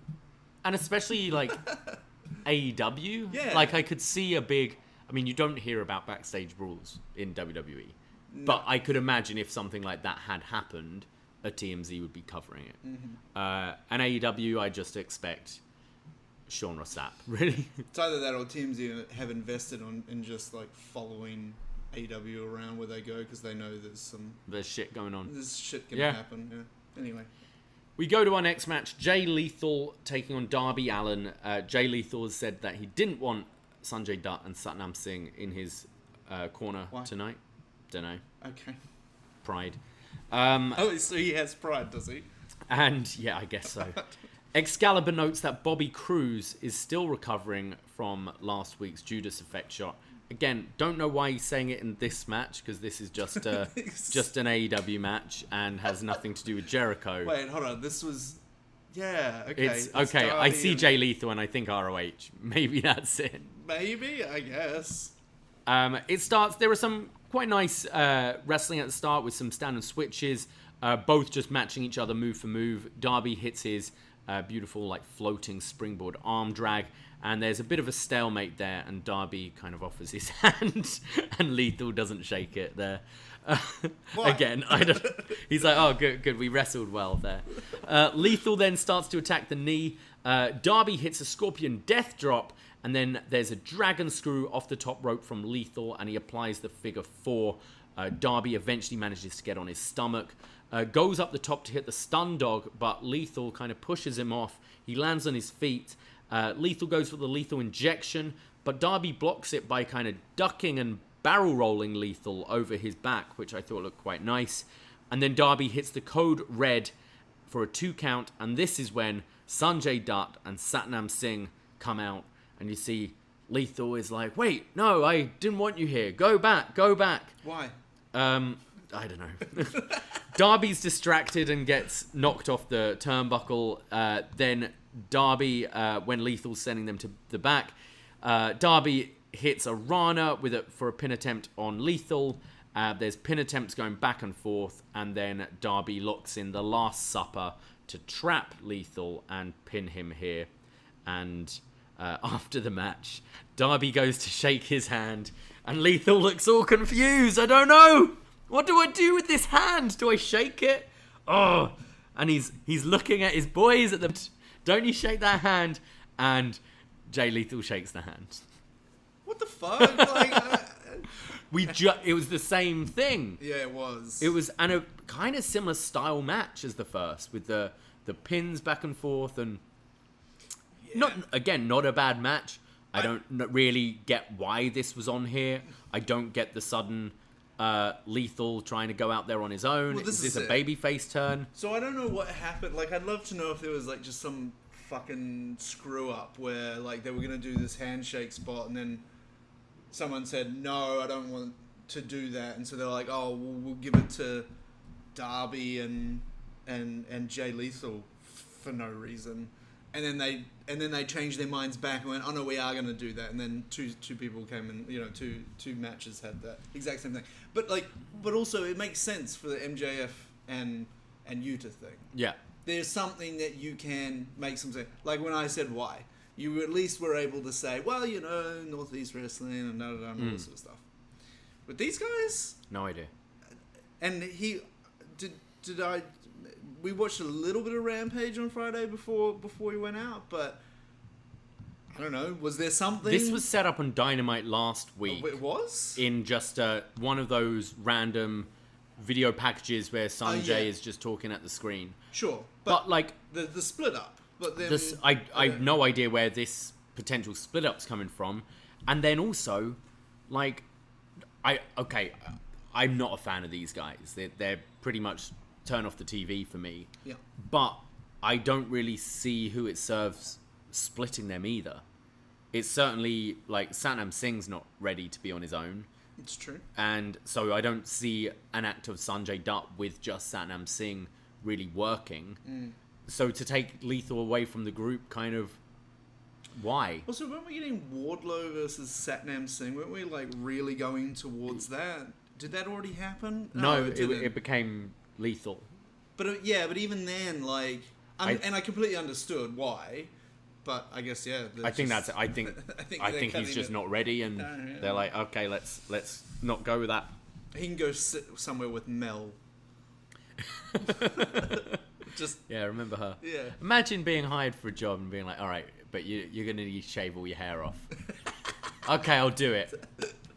B: And especially, like, AEW.
C: Yeah.
B: Like, I could see a big... I mean, you don't hear about backstage brawls in WWE. No. But I could imagine if something like that had happened, a TMZ would be covering it. And AEW, I just expect Sean Rossap, really.
C: It's either that or TMZ have invested in just, like, following AEW around where they go because they know there's
B: shit going on.
C: There's shit going to happen, yeah. Anyway.
B: We go to our next match. Jay Lethal taking on Darby Allin. Jay Lethal has said that he didn't want Sanjay Dutt and Satnam Singh in his corner tonight. Don't know.
C: Okay.
B: Pride.
C: So he has pride, does he?
B: And, yeah, I guess so. Excalibur notes that Bobby Cruz is still recovering from last week's Judas Effect shot. Again, don't know why he's saying it in this match, because this is just just an AEW match and has nothing to do with Jericho.
C: Wait, hold on. This was... Yeah, okay.
B: It's okay, I see Jay Lethal and I think ROH. Maybe that's it.
C: Maybe, I guess.
B: It starts... There are some quite nice wrestling at the start with some stand and switches, both just matching each other move for move. Darby hits his beautiful, like, floating springboard arm drag, and there's a bit of a stalemate there, and Darby kind of offers his hand, and Lethal doesn't shake it there. Again, I don't. He's like, oh, good, we wrestled well there. Lethal then starts to attack the knee. Darby hits a Scorpion Death Drop, and then there's a Dragon Screw off the top rope from Lethal, and he applies the figure 4. Darby eventually manages to get on his stomach. Goes up the top to hit the stun dog, but Lethal kind of pushes him off. He lands on his feet. Lethal goes for the lethal injection, but Darby blocks it by kind of ducking and barrel rolling Lethal over his back, which I thought looked quite nice. And then Darby hits the code red for a 2 count, and this is when Sanjay Dutt and Satnam Singh come out, and you see Lethal is like, wait, no, I didn't want you here. Go back.
C: Why?
B: I don't know. Darby's distracted and gets knocked off the turnbuckle. Then Darby, when Lethal's sending them to the back, Darby hits a Rana for a pin attempt on Lethal. There's pin attempts going back and forth, and then Darby locks in the Last Supper to trap Lethal and pin him here. And after the match, Darby goes to shake his hand, and Lethal looks all confused. I don't know. What do I do with this hand? Do I shake it? Oh, and he's looking at his boys at the... Don't you shake that hand? And Jay Lethal shakes the hand.
C: What the fuck?
B: It was the same thing.
C: Yeah, it was.
B: It was a kind of similar style match as the first, with the pins back and forth, and not a bad match. I don't really get why this was on here. I don't get the sudden Lethal trying to go out there on his own.
C: Well,
B: is this a babyface turn?
C: So I don't know what happened. Like, I'd love to know if there was like just some fucking screw up where like they were gonna do this handshake spot and then someone said no, I don't want to do that, and so they're like, oh, we'll give it to Darby and Jay Lethal for no reason, and then they changed their minds back and went, oh no, we are gonna do that, and then two people came and two matches had that exact same thing, but also it makes sense for the MJF and Yuta thing.
B: Yeah,
C: there's something that you can make some sense. Like when I said why, you at least were able to say, well, Northeast Wrestling and all that sort of stuff. With these guys,
B: no idea.
C: And we watched a little bit of Rampage on Friday before we went out, but I don't know. Was there something?
B: This was set up on Dynamite last week.
C: Oh, it was?
B: In just one of those random video packages where Sanjay is just talking at the screen.
C: Sure,
B: but like
C: the split up. But then
B: I have no idea where this potential split up's coming from, and then also, like, I'm not a fan of these guys. They're pretty much turn off the TV for me.
C: Yeah.
B: But I don't really see who it serves splitting them either. It's certainly like Satnam Singh's not ready to be on his own.
C: It's true.
B: And so I don't see an act of Sanjay Dutt with just Satnam Singh really working. So to take Lethal away from the group, kind of, why?
C: Also, weren't we getting Wardlow versus Satnam Singh? Weren't we like really going towards that? Did that already happen?
B: No,
C: it didn't.
B: it became Lethal.
C: But but even then, like, and I completely understood why. But I guess
B: I think he's just not ready, and they're like, okay, let's not go with that.
C: He can go sit somewhere with Mel. Just
B: remember her.
C: Yeah.
B: Imagine being hired for a job and being like, all right, but you're gonna need to shave all your hair off. Okay, I'll do it.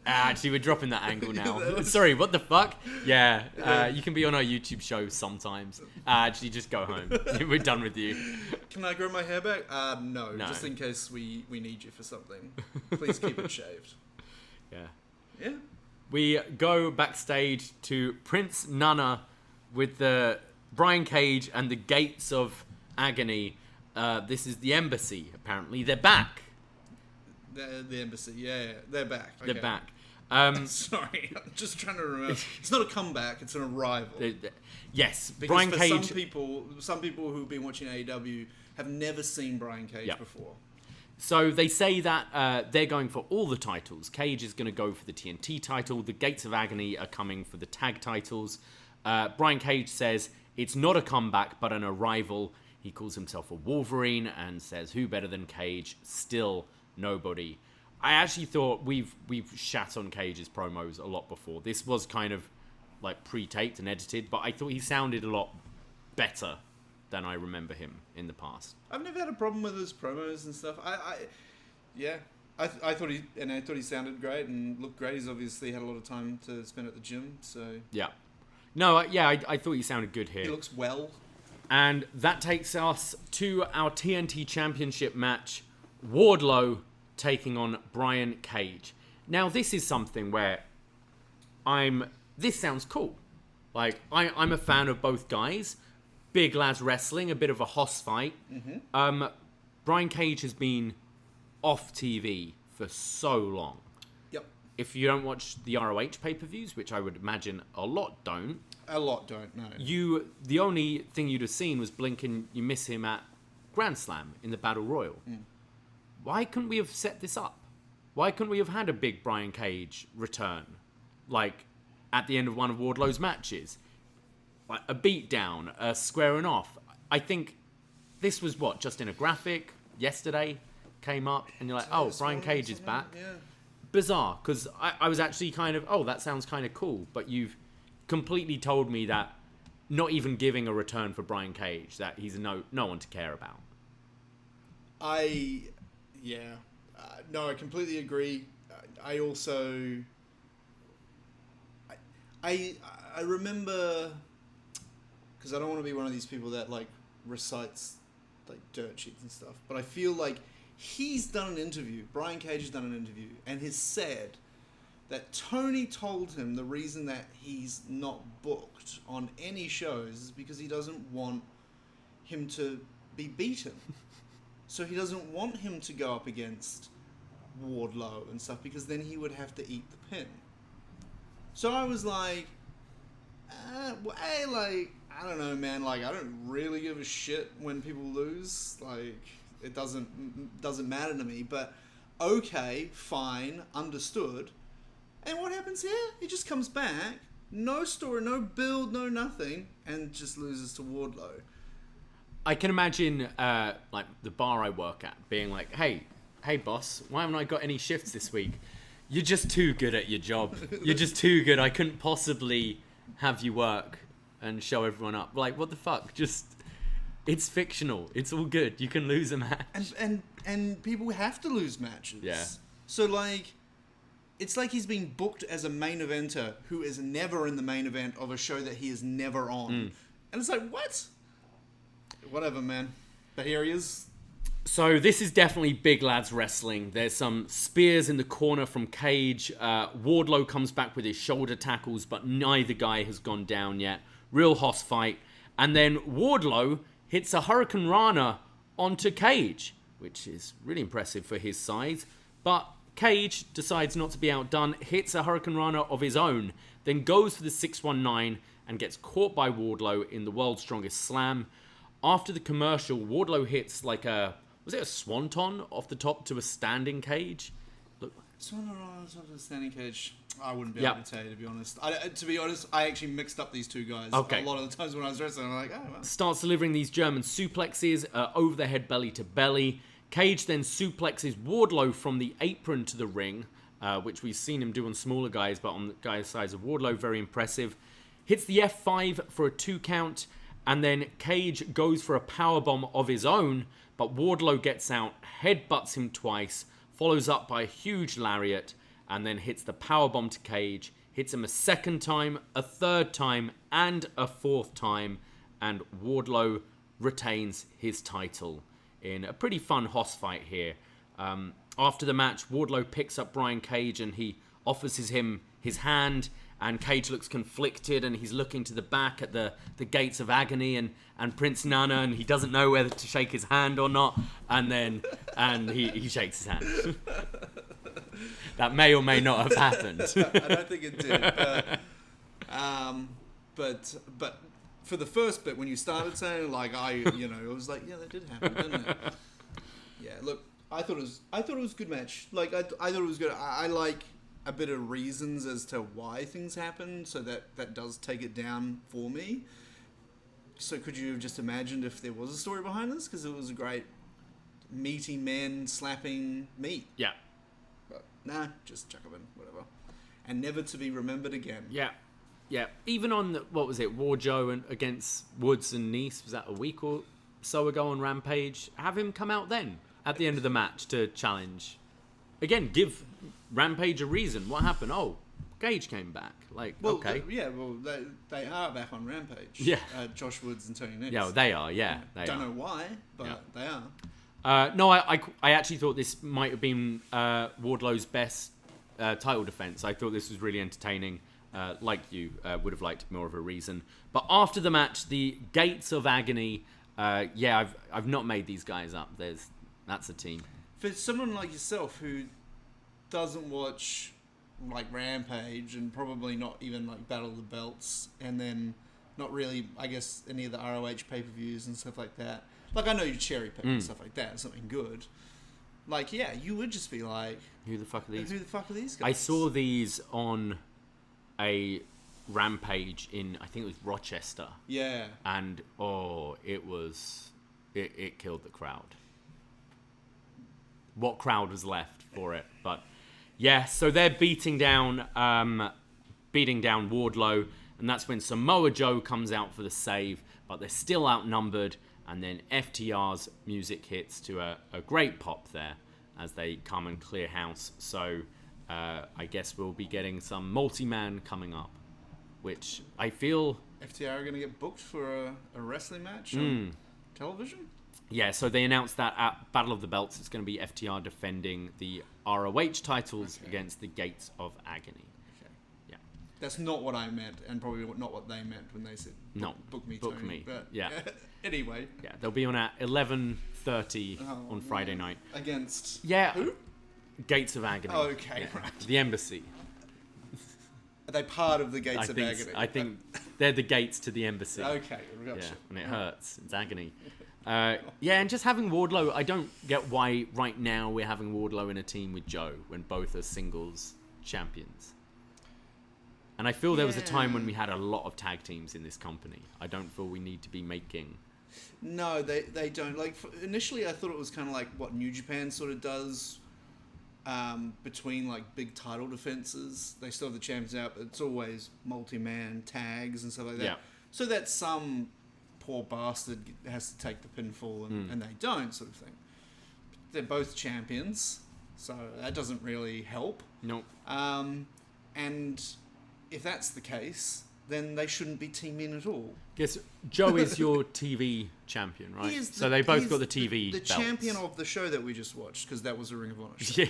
B: Actually, we're dropping that angle now. Sorry, what the fuck? Yeah, you can be on our YouTube show sometimes. Actually, just go home. We're done with you.
C: Can I grow my hair back? No, just in case we need you for something. Please keep it shaved. Yeah.
B: We go backstage to Prince Nana with the Brian Cage and the Gates of Agony. This is the embassy, apparently. They're back.
C: The embassy, they're back. Okay.
B: They're back.
C: Sorry, I'm just trying to remember. It's not a comeback; it's an arrival.
B: Yes,
C: because
B: Brian
C: for
B: Cage.
C: Some people who've been watching AEW have never seen Brian Cage before.
B: So they say that they're going for all the titles. Cage is going to go for the TNT title. The Gates of Agony are coming for the tag titles. Brian Cage says it's not a comeback, but an arrival. He calls himself a Wolverine and says, "Who better than Cage?" Still nobody. I actually thought we've shat on Cage's promos a lot before. This was kind of like pre-taped and edited, but I thought he sounded a lot better than I remember him in the past.
C: I've never had a problem with his promos and stuff. I thought he sounded great and looked great. He's obviously had a lot of time to spend at the gym, so
B: I thought he sounded good here.
C: He looks well.
B: And that takes us to our TNT Championship match. Wardlow taking on Brian Cage. Now, this is something where this sounds cool. Like, I'm a fan of both guys. Big lads wrestling, a bit of a hoss fight. Mm-hmm. Brian Cage has been off TV for so long.
C: Yep.
B: If you don't watch the ROH pay-per-views, which I would imagine a lot don't.
C: No.
B: The only thing you'd have seen was blink and you miss him at Grand Slam in the Battle Royal. Why couldn't we have set this up? Why couldn't we have had a big Brian Cage return? Like, at the end of one of Wardlow's matches? Like, a beatdown, a squaring off. I think this was just in a graphic yesterday, came up, and you're like, oh, Brian Cage is back.
C: Yeah.
B: Bizarre, because I was actually kind of, oh, that sounds kind of cool, but you've completely told me that not even giving a return for Brian Cage, that he's no one to care about.
C: No, I completely agree. I also... I remember... Because I don't want to be one of these people that, like, recites, like, dirt sheets and stuff. But I feel like he's done an interview. Brian Cage has done an interview. And has said that Tony told him the reason that he's not booked on any shows is because he doesn't want him to be beaten. So he doesn't want him to go up against Wardlow and stuff because then he would have to eat the pin. So I was like, I don't know, man. Like, I don't really give a shit when people lose. Like, it doesn't matter to me. But okay, fine, understood. And what happens here? He just comes back, no story, no build, no nothing, and just loses to Wardlow.
B: I can imagine, like, the bar I work at being like, hey, boss, why haven't I got any shifts this week? You're just too good at your job. You're just too good. I couldn't possibly have you work and show everyone up. Like, what the fuck? Just, it's fictional. It's all good. You can lose a match.
C: And people have to lose matches.
B: Yeah.
C: So, like, it's like he's being booked as a main eventer who is never in the main event of a show that he is never on. And it's like, what? Whatever, man. But here he is.
B: So this is definitely big lads wrestling. There's some spears in the corner from Cage. Wardlow comes back with his shoulder tackles, but neither guy has gone down yet. Real hoss fight. And then Wardlow hits a Hurricane Rana onto Cage, which is really impressive for his size. But Cage decides not to be outdone, hits a Hurricane Rana of his own, then goes for the 619 and gets caught by Wardlow in the World's Strongest Slam. After the commercial, Wardlow hits like was it a swanton off the top to a standing cage? Look,
C: Swanton on top of the standing cage. I wouldn't be able to tell you, to be honest. To be honest, I actually mixed up these two guys.
B: Okay.
C: A lot of the times when I was wrestling, I'm like, oh, well.
B: Starts delivering these German suplexes over the head, belly to belly. Cage then suplexes Wardlow from the apron to the ring, which we've seen him do on smaller guys, but on the guy's size of Wardlow, very impressive. Hits the F5 for a 2 count, and then Cage goes for a powerbomb of his own, but Wardlow gets out, headbutts him twice, follows up by a huge lariat, and then hits the powerbomb to Cage, hits him a second time, a third time, and a fourth time, and Wardlow retains his title in a pretty fun hoss fight here. After the match, Wardlow picks up Brian Cage and he offers him his hand, and Cage looks conflicted and he's looking to the back at the gates of agony and Prince Nana, and he doesn't know whether to shake his hand or not, and he shakes his hand. That may or may not have happened.
C: I don't think it did. But for the first bit, when you started saying, like, it was like, yeah, that did happen, didn't it? Yeah, look, I thought it was a good match. Like, I thought it was good. I like a bit of reasons as to why things happen, so that does take it down for me. So could you have just imagined if there was a story behind this? Because it was a great meaty men slapping meat.
B: Yeah.
C: But nah, just chuck them in, whatever. And never to be remembered again.
B: Yeah. Yeah. Even on, what was it, War Joe against Woods and Nice, was that a week or so ago on Rampage? Have him come out then, at the end of the match, to challenge. Again, give Rampage a reason. What happened? Oh, Cage came back. Like,
C: well,
B: okay.
C: They are back on Rampage.
B: Yeah.
C: Josh Woods and Tony Nix.
B: Yeah, well, they are, yeah. They
C: Don't
B: are.
C: know why, but they are.
B: No, I actually thought this might have been Wardlow's best title defense. I thought this was really entertaining. Like you, would have liked more of a reason. But after the match, the Gates of Agony, I've not made these guys up. That's a team.
C: For someone like yourself who doesn't watch like Rampage and probably not even like Battle of the Belts, and then not really, I guess, any of the ROH pay-per-views and stuff like that. Like, I know you cherry pick and stuff like that, something good. Like, yeah, you would just be like,
B: Who the fuck are these?
C: Who the fuck are these guys?
B: I saw these on a Rampage in, I think it was Rochester.
C: Yeah.
B: And, it killed the crowd. What crowd was left for it? But, yeah, so they're beating down Wardlow, and that's when Samoa Joe comes out for the save, but they're still outnumbered, and then FTR's music hits to a great pop there as they come and clear house. So I guess we'll be getting some multi-man coming up, which I feel...
C: FTR are going to get booked for a wrestling match on television?
B: Yeah, so they announced that at Battle of the Belts, it's going to be FTR defending the ROH titles against the Gates of Agony.
C: Okay.
B: Yeah.
C: That's not what I meant, and probably not what they meant when they said, book me,
B: book
C: Tony.
B: me.
C: But
B: yeah.
C: Anyway.
B: Yeah, they'll be on at 11:30 on Friday night.
C: Against
B: who? Gates of Agony.
C: Oh, okay, right.
B: The Embassy.
C: Are they part of the Gates of Agony?
B: I think they're the gates to the Embassy.
C: Okay, gotcha.
B: Yeah, and it hurts. It's agony. And just having Wardlow, I don't get why right now we're having Wardlow in a team with Joe when both are singles champions. And I feel there was a time when we had a lot of tag teams in this company. I don't feel we need to be making...
C: No, they don't. Like, initially I thought it was kind of like what New Japan sort of does between like big title defenses. They still have the champions out, but it's always multi-man tags and stuff like that.
B: Yeah.
C: So that some poor bastard has to take the pinfall and they don't, sort of thing. They're both champions, so that doesn't really help.
B: Nope.
C: And if that's the case, then they shouldn't be teaming at all.
B: Guess Joe is your TV champion, right? So they both got the TV
C: the
B: belts.
C: champion of the show that we just watched, because that was a Ring of Honor show.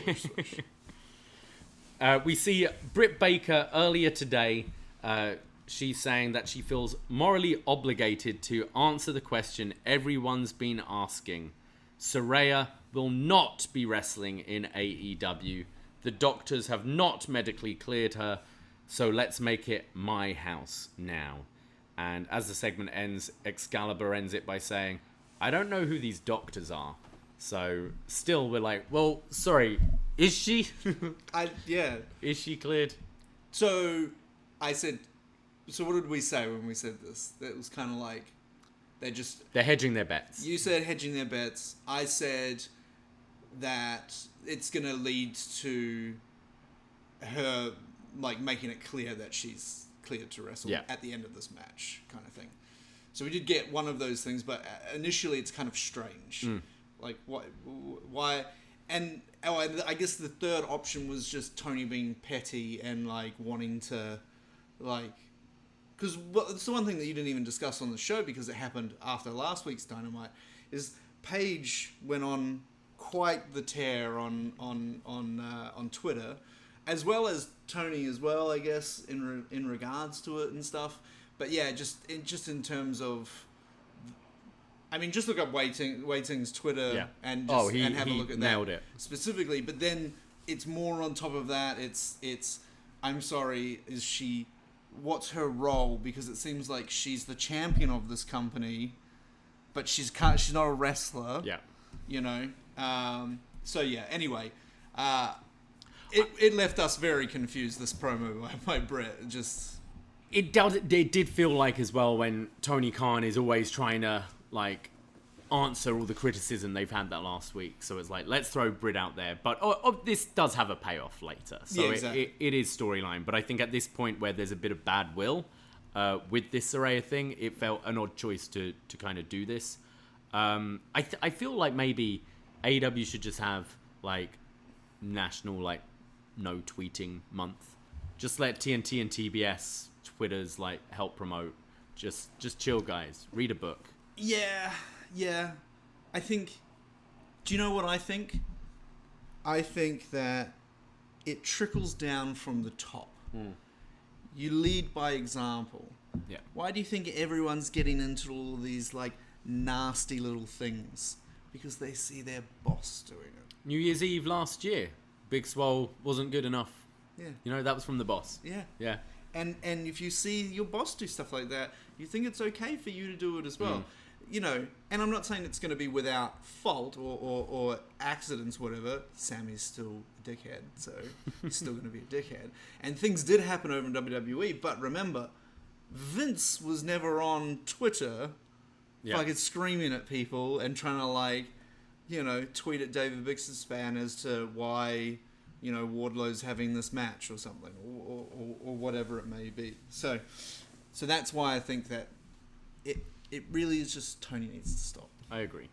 B: Yeah. We see Britt Baker earlier today. She's saying that she feels morally obligated to answer the question everyone's been asking. Saraya will not be wrestling in AEW. The doctors have not medically cleared her, so let's make it my house now. And as the segment ends, Excalibur ends it by saying, I don't know who these doctors are. So still we're like, well, sorry, is she?
C: Yeah.
B: Is she cleared?
C: So I said, so what did we say when we said this? That was kind of like, they're
B: hedging their bets.
C: You said hedging their bets. I said that it's going to lead to her like making it clear that she's cleared to wrestle at the end of this match, kind of thing. So we did get one of those things, but initially it's kind of strange. Like why? And I guess the third option was just Tony being petty and like wanting to, like, because it's the one thing that you didn't even discuss on the show because it happened after last week's Dynamite, is Paige went on quite the tear on Twitter, as well as Tony as well, I guess, in regards to it and stuff. But yeah, just in terms of, I mean, just look up Wei Ting's Twitter and have a look at that.
B: Nailed it
C: Specifically. But then it's more on top of that. It's I'm sorry, is she? What's her role? Because it seems like she's the champion of this company, but she's not a wrestler.
B: Yeah.
C: You know. So yeah. Anyway, it left us very confused. This promo by Brett.
B: It did feel like as well when Tony Khan is always trying to like answer all the criticism they've had that last week. So it's like, let's throw Britt out there. But this does have a payoff later. So exactly. it is storyline. But I think at this point where there's a bit of bad will with this Saraya thing, it felt an odd choice to kind of do this. I feel like maybe AEW should just have like national like no tweeting month. Just let TNT and TBS Twitters like help promote. Just chill, guys. Read a book.
C: Yeah. I think... Do you know what I think? I think that it trickles down from the top. You lead by example.
B: Yeah.
C: Why do you think everyone's getting into all these, like, nasty little things? Because they see their boss doing it.
B: New Year's Eve last year, Big Swole wasn't good enough.
C: Yeah.
B: You know, that was from the boss.
C: Yeah.
B: Yeah.
C: And if you see your boss do stuff like that, you think it's okay for you to do it as well. You know, and I'm not saying it's going to be without fault or accidents, whatever. Sammy's still a dickhead, so he's still going to be a dickhead. And things did happen over in WWE, but remember, Vince was never on Twitter fucking screaming at people and trying to, like, you know, tweet at David Bixenspan as to why, you know, Wardlow's having this match or something, or whatever it may be. So that's why I think that it really is just Tony needs to stop.
B: I agree.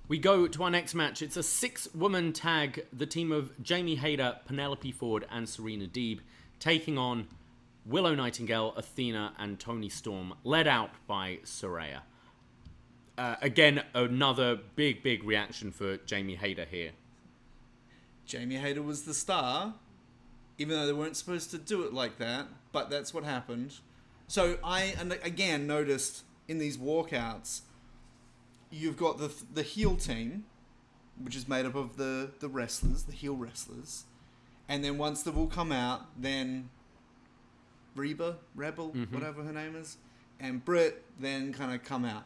B: We go to our next match. It's a 6-woman tag. The team of Jamie Hayter, Penelope Ford, and Serena Deeb taking on Willow Nightingale, Athena, and Toni Storm, led out by Saraya. Again, another big reaction for Jamie Hayter here.
C: Jamie Hayter was the star, even though they weren't supposed to do it like that, but that's what happened. So I, again, noticed in these walkouts, you've got the heel team, which is made up of the wrestlers, the heel wrestlers, and then once they've all come out, then Rebel, whatever her name is, and Britt then kind of come out.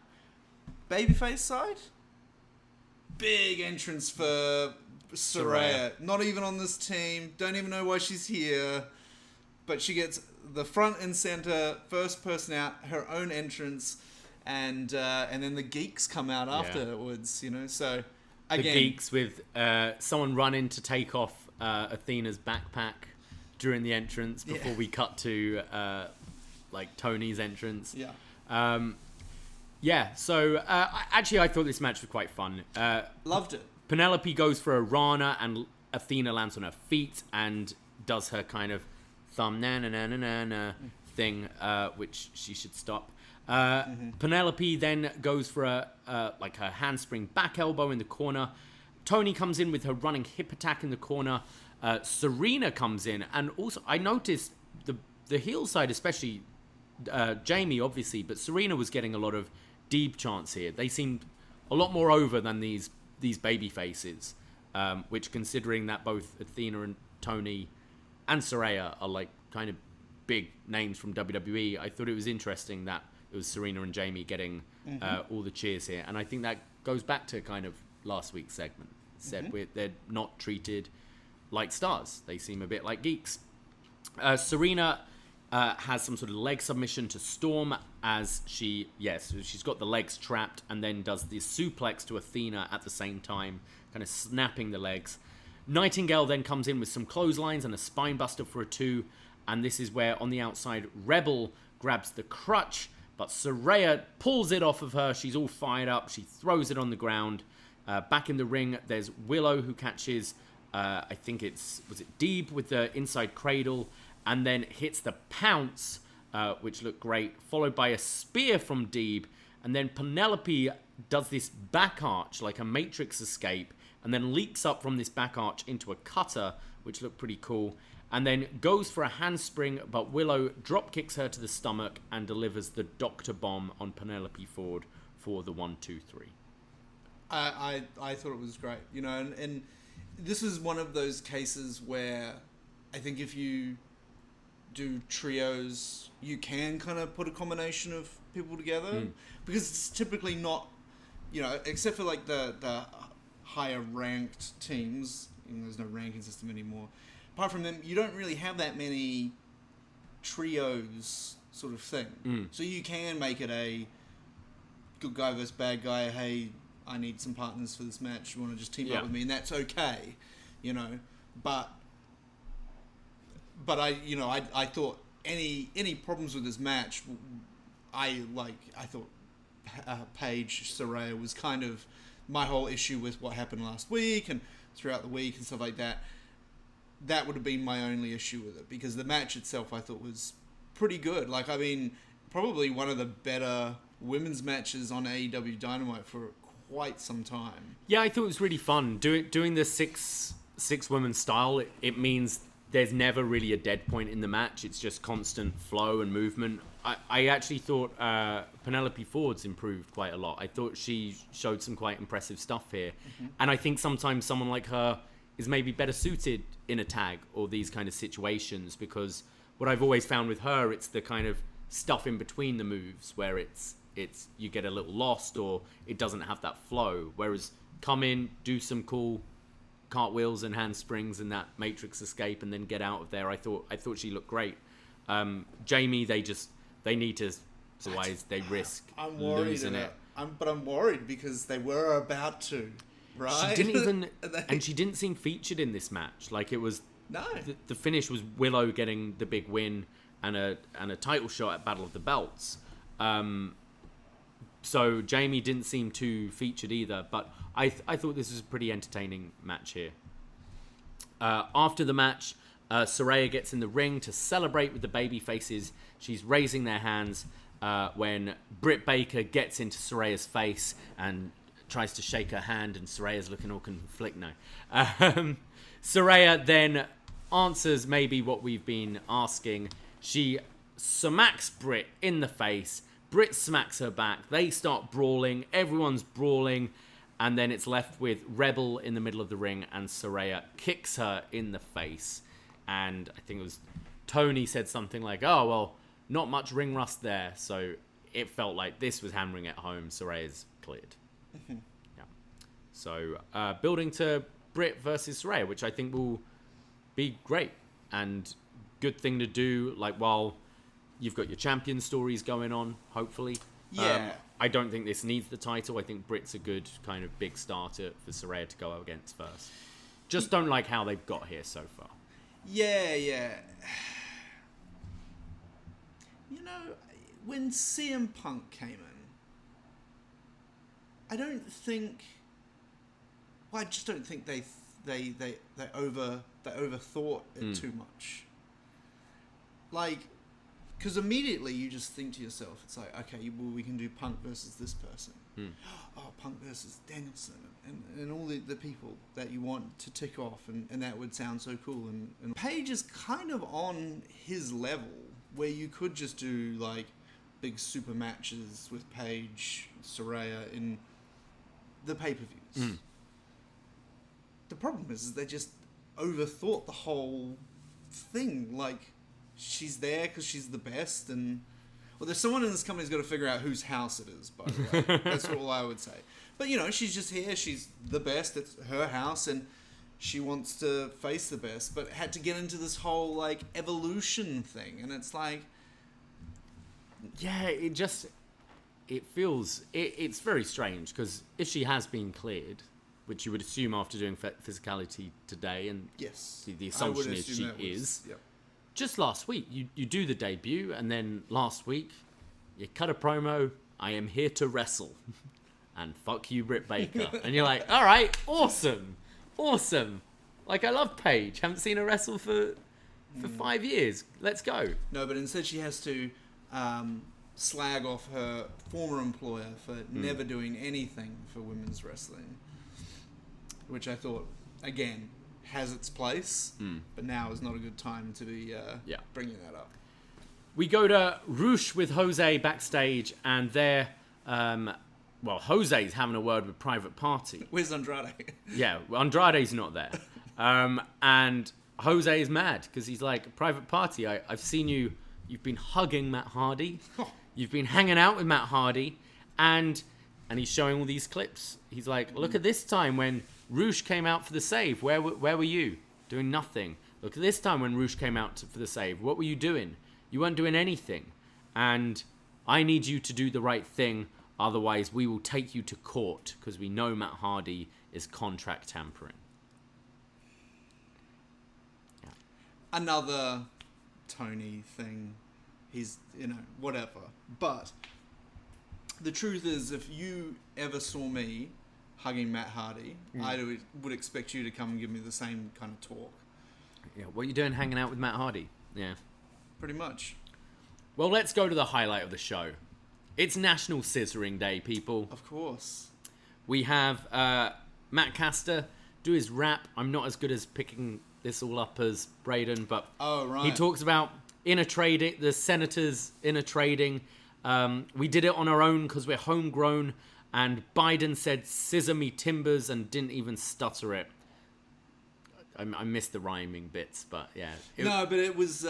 C: Babyface side, big entrance for Saraya. Not even on this team, don't even know why she's here, but she gets the front and center, first person out, her own entrance, and then the geeks come out afterwards, you know. So again,
B: the geeks with someone running to take off Athena's backpack during the entrance before we cut to like Tony's entrance. So actually I thought this match was quite fun.
C: Loved it.
B: Penelope goes for a Rana and Athena lands on her feet and does her kind of thumb na thing, which she should stop. Penelope then goes for a like her handspring back elbow in the corner. Tony comes in with her running hip attack in the corner. Serena comes in, and also I noticed the heel side, especially Jamie, obviously, but Serena was getting a lot of Deeb chants here. They seemed a lot more over than these baby faces, which, considering that both Athena and Tony and Saraya are like kind of big names from WWE. I thought it was interesting that it was Serena and Jamie getting all the cheers here. And I think that goes back to kind of last week's segment. Said they're not treated like stars. They seem a bit like geeks. Serena has some sort of leg submission to Storm as she's got the legs trapped and then does the suplex to Athena at the same time, kind of snapping the legs. Nightingale then comes in with some clotheslines and a spine buster for a 2, and this is where on the outside Rebel grabs the crutch, but Saraya pulls it off of her. She's all fired up. She throws it on the ground. Back in the ring, there's Willow who catches, I think was it Deeb with the inside cradle, and then hits the pounce, which looked great, followed by a spear from Deeb, and then Penelope does this back arch, like a Matrix escape, and then leaps up from this back arch into a cutter, which looked pretty cool, and then goes for a handspring, but Willow drop kicks her to the stomach and delivers the Doctor Bomb on Penelope Ford for the 1-2-3.
C: I thought it was great, and this is one of those cases where I think if you do trios, you can kind of put a combination of people together, because it's typically not, except for like the higher ranked teams, there's no ranking system anymore. Apart from them, you don't really have that many trios sort of thing. So you can make it a good guy versus bad guy. Hey, I need some partners for this match. You want to just team up with me, and that's okay, But I thought any problems with this match, I thought Paige Saraya was kind of my whole issue with what happened last week and throughout the week and stuff like that. That would have been my only issue with it, because the match itself I thought was pretty good. Probably one of the better women's matches on AEW Dynamite for quite some time.
B: Yeah, I thought it was really fun. Doing the six women style, it means there's never really a dead point in the match. It's just constant flow and movement. I actually thought Penelope Ford's improved quite a lot. I thought she showed some quite impressive stuff here. And I think sometimes someone like her is maybe better suited in a tag or these kind of situations, because what I've always found with her, it's the kind of stuff in between the moves where it's you get a little lost or it doesn't have that flow. Whereas come in, do some cool cartwheels and handsprings and that Matrix escape and then get out of there. I thought she looked great. Jamie, they need to, otherwise they risk losing it.
C: But I'm worried because they were about to. Right?
B: She didn't even, and she didn't seem featured in this match. Like it was, the finish was Willow getting the big win and a title shot at Battle of the Belts. So Jamie didn't seem too featured either. But I thought this was a pretty entertaining match here. After the match, Saraya gets in the ring to celebrate with the baby faces. She's raising their hands when Britt Baker gets into Saraya's face and tries to shake her hand, and Saraya's looking all conflicted. Saraya then answers maybe what we've been asking. She smacks Britt in the face. Britt smacks her back. They start brawling. Everyone's brawling. And then it's left with Rebel in the middle of the ring, and Saraya kicks her in the face. And I think it was Tony said something like, oh, well, not much ring rust there. So it felt like this was hammering it home. Saraya's cleared. Yeah. So building to Britt versus Saraya, which I think will be great and good thing to do, like while you've got your champion stories going on, hopefully.
C: Yeah.
B: I don't think this needs the title. I think Britt's a good kind of big starter for Saraya to go against first. Just don't like how they've got here so far.
C: Yeah. When CM Punk came in, I just don't think they overthought it too much. Because immediately you just think to yourself, it's like, okay, well, we can do Punk versus this person. Oh, Punk versus Danielson, and all the people that you want to tick off, and that would sound so cool. And Paige is kind of on his level, where you could just do big super matches with Paige, Saraya in the pay-per-views. The problem is they just overthought the whole thing. Like, she's there because she's the best, and well, there's someone in this company who's got to figure out whose house it is. By the way, that's all I would say. But she's just here. She's the best. It's her house, and she wants to face the best. But had to get into this whole like evolution thing, and it's like,
B: yeah, it feels it's very strange because if she has been cleared, which you would assume after doing physicality today, and
C: yes,
B: the assumption is she is. Yep. Just last week, you do the debut, and then last week, you cut a promo, I am here to wrestle, and fuck you, Britt Baker. And you're like, all right, awesome. Like, I love Paige. Haven't seen her wrestle for 5 years. Let's go.
C: No, but instead she has to slag off her former employer for never doing anything for women's wrestling, which I thought, again, has its place, but now is not a good time to be bringing that up.
B: We go to Rush with Jose backstage, and they're, Jose's having a word with Private Party.
C: Where's Andrade?
B: Yeah, Andrade's not there. And Jose is mad because he's like, Private Party, I've seen you've been hugging Matt Hardy, you've been hanging out with Matt Hardy, and he's showing all these clips. He's like, look at this time when Rush came out for the save. Where were you? Doing nothing. Look at this time when Rush came out for the save. What were you doing? You weren't doing anything. And I need you to do the right thing. Otherwise, we will take you to court because we know Matt Hardy is contract tampering. Yeah.
C: Another Tony thing. He's, whatever. But the truth is, if you ever saw me hugging Matt Hardy, I would expect you to come and give me the same kind of talk.
B: Yeah, what are you doing hanging out with Matt Hardy? Yeah.
C: Pretty much.
B: Well, let's go to the highlight of the show. It's National Scissoring Day, people.
C: Of course.
B: We have Matt Caster do his rap. I'm not as good as picking this all up as Braden, but he talks about the Senators inner trading. We did it on our own because we're homegrown. And Biden said, "Scissor me timbers," and didn't even stutter it. I missed the rhyming bits, but yeah.
C: But it was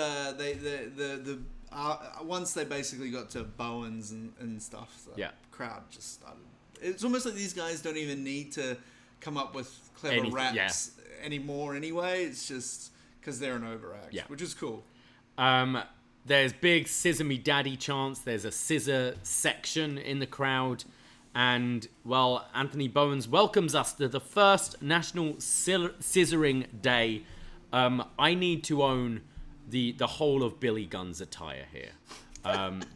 C: once they basically got to Bowens and stuff. The crowd just started. It's almost like these guys don't even need to come up with clever raps anymore. Anyway, it's just because they're an overact, which is cool.
B: There's big "Scissor me daddy" chants. There's a scissor section in the crowd. And, Anthony Bowens welcomes us to the first National Scissoring Day. I need to own the whole of Billy Gunn's attire here.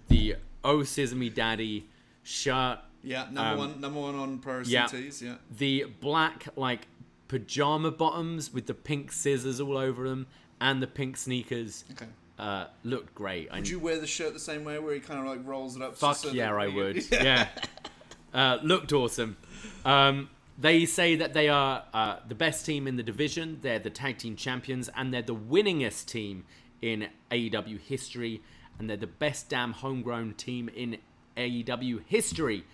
B: The "Oh Scissor Me Daddy" shirt.
C: Yeah, number one on Pro Wrestling Tees, yeah.
B: The black, pajama bottoms with the pink scissors all over them and the pink sneakers. Okay. Looked great.
C: Would you wear the shirt the same way where he kind of rolls it up?
B: Fuck yeah, I would. Yeah. Looked awesome. They say that they are the best team in the division. They're the tag team champions, and they're the winningest team in AEW history, and they're the best damn homegrown team in AEW history.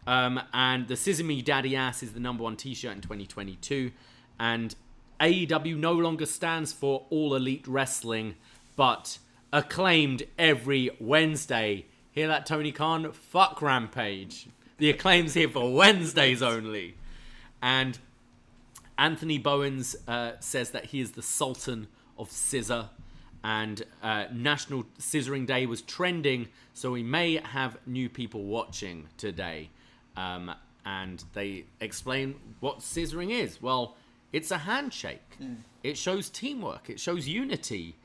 B: And the "Scissor Me Daddy Ass" is the #1 t-shirt in 2022, and AEW no longer stands for All Elite Wrestling, but Acclaimed every Wednesday. Hear that, Tony Khan? Fuck Rampage. The Acclaim's here for Wednesdays only. And Anthony Bowens says that he is the Sultan of Scissor. And National Scissoring Day was trending, so we may have new people watching today. And they explain what scissoring is. Well, it's a handshake. It shows teamwork. It shows unity.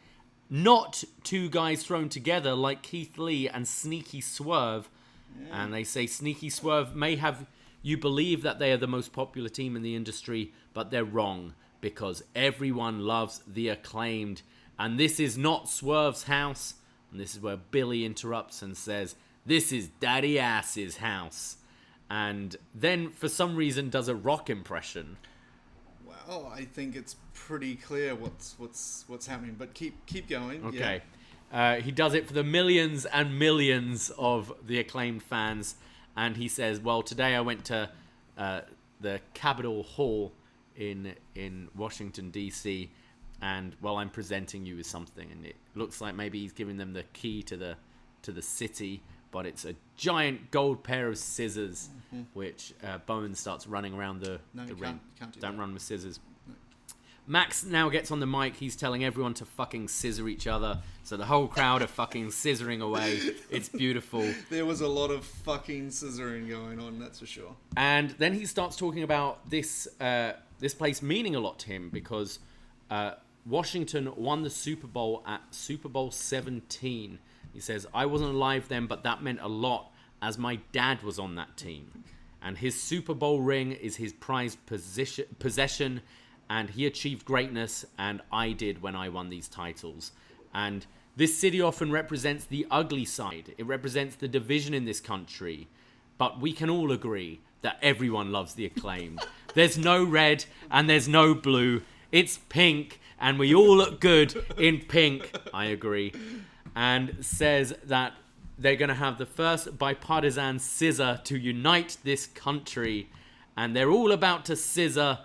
B: Not two guys thrown together like Keith Lee and Sneaky Swerve. And they say Sneaky Swerve may have you believe that they are the most popular team in the industry, but they're wrong because everyone loves the Acclaimed. And this is not Swerve's house. And this is where Billy interrupts and says, "This is Daddy Ass's house." And then for some reason does a Rock impression.
C: Well, I think it's pretty clear what's happening, but keep going.
B: Okay. He does it for the millions and millions of the Acclaimed fans, and he says, "Well, today I went to the Capitol Hall in Washington DC, and well, I'm presenting you with something, and it looks like maybe he's giving them the key to the city, but it's a giant gold pair of scissors, which Bowen starts running around the ring.
C: Can't
B: Don't
C: that.
B: run with scissors. Max now gets on the mic. He's telling everyone to fucking scissor each other. So the whole crowd are fucking scissoring away. It's beautiful.
C: There was a lot of fucking scissoring going on, that's for sure.
B: And then he starts talking about this place meaning a lot to him because Washington won the Super Bowl at Super Bowl 17. He says, I wasn't alive then, but that meant a lot as my dad was on that team. And his Super Bowl ring is his prized possession. And he achieved greatness, and I did when I won these titles. And this city often represents the ugly side. It represents the division in this country. But we can all agree that everyone loves the Acclaimed. There's no red, and there's no blue. It's pink, and we all look good in pink. I agree. And says that they're going to have the first bipartisan scissor to unite this country. And they're all about to scissor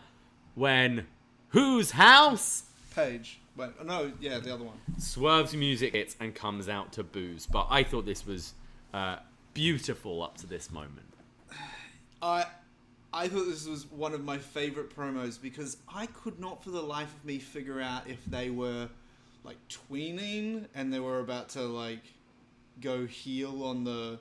B: when whose house?
C: Page. Wait, no, yeah, the other one.
B: Swerve's music hits and comes out to booze. But I thought this was beautiful up to this moment.
C: I thought this was one of my favorite promos because I could not for the life of me figure out if they were like tweening and they were about to like go heel on the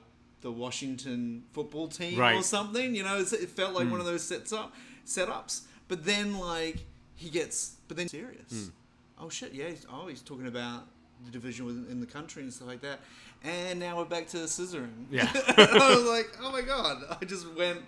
C: Washington football team or something. You know, it felt like one of those setups. But then, like, but then serious. Oh, shit, yeah. He's talking about the division within the country and stuff like that. And now we're back to scissoring.
B: Yeah.
C: I was like, oh, my God. I just went,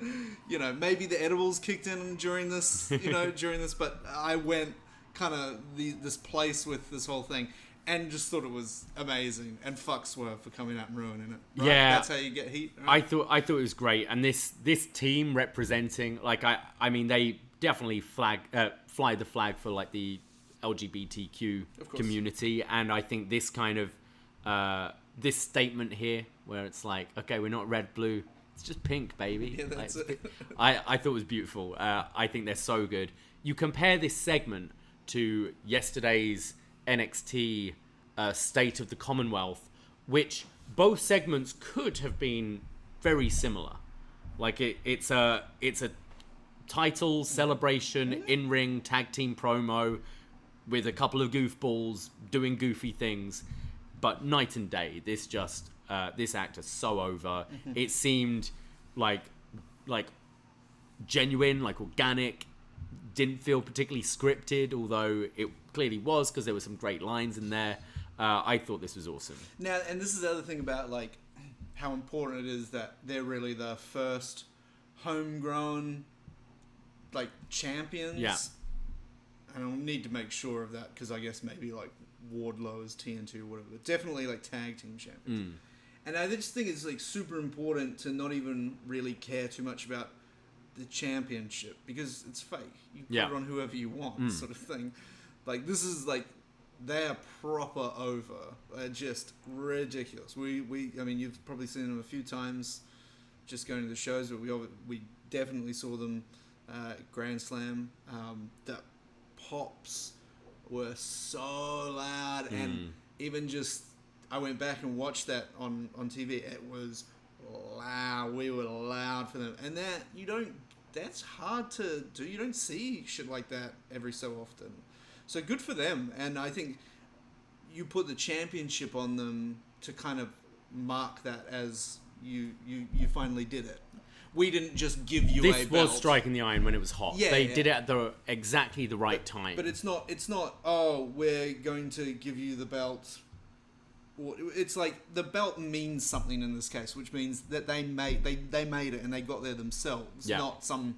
C: maybe the edibles kicked in during this, but I went kind of this place with this whole thing and just thought it was amazing. And fuck Swerve for coming out and ruining it. Right?
B: Yeah.
C: That's how you get heat. Right?
B: I thought it was great. And this team representing, like, I mean, they definitely fly the flag for like the LGBTQ community, and I think this kind of this statement here where it's like, okay, we're not red blue, it's just pink, baby.
C: Yeah, that's it.
B: I thought it was beautiful. I think they're so good. You compare this segment to yesterday's NXT State of the Commonwealth, which both segments could have been very similar. Like it's a title celebration, in-ring tag team promo with a couple of goofballs doing goofy things, but night and day. This act is so over. It seemed like genuine, like organic. Didn't feel particularly scripted, although it clearly was because there were some great lines in there. I thought this was awesome.
C: Now, and this is the other thing about like how important it is that they're really the first homegrown like champions. Yeah. And I'll need to make sure of that because I guess maybe like Wardlow is TNT or whatever, but definitely like tag team champions. And I just think it's like super important to not even really care too much about the championship because it's fake. You put it on whoever you want, sort of thing. Like this is like they are proper over. They're just ridiculous. I mean, you've probably seen them a few times, just going to the shows, but we definitely saw them at Grand Slam. The pops were so loud, and even just I went back and watched that on TV. It was loud. We were loud for them, and that's hard to do. You don't see shit like that every so often. So good for them, and I think you put the championship on them to kind of mark that as you finally did it. We didn't just give you a belt. This
B: was striking the iron when it was hot. Yeah, they did it at exactly the right time.
C: But it's not, oh, we're going to give you the belt. It's like the belt means something in this case, which means that they made it and they got there themselves, not some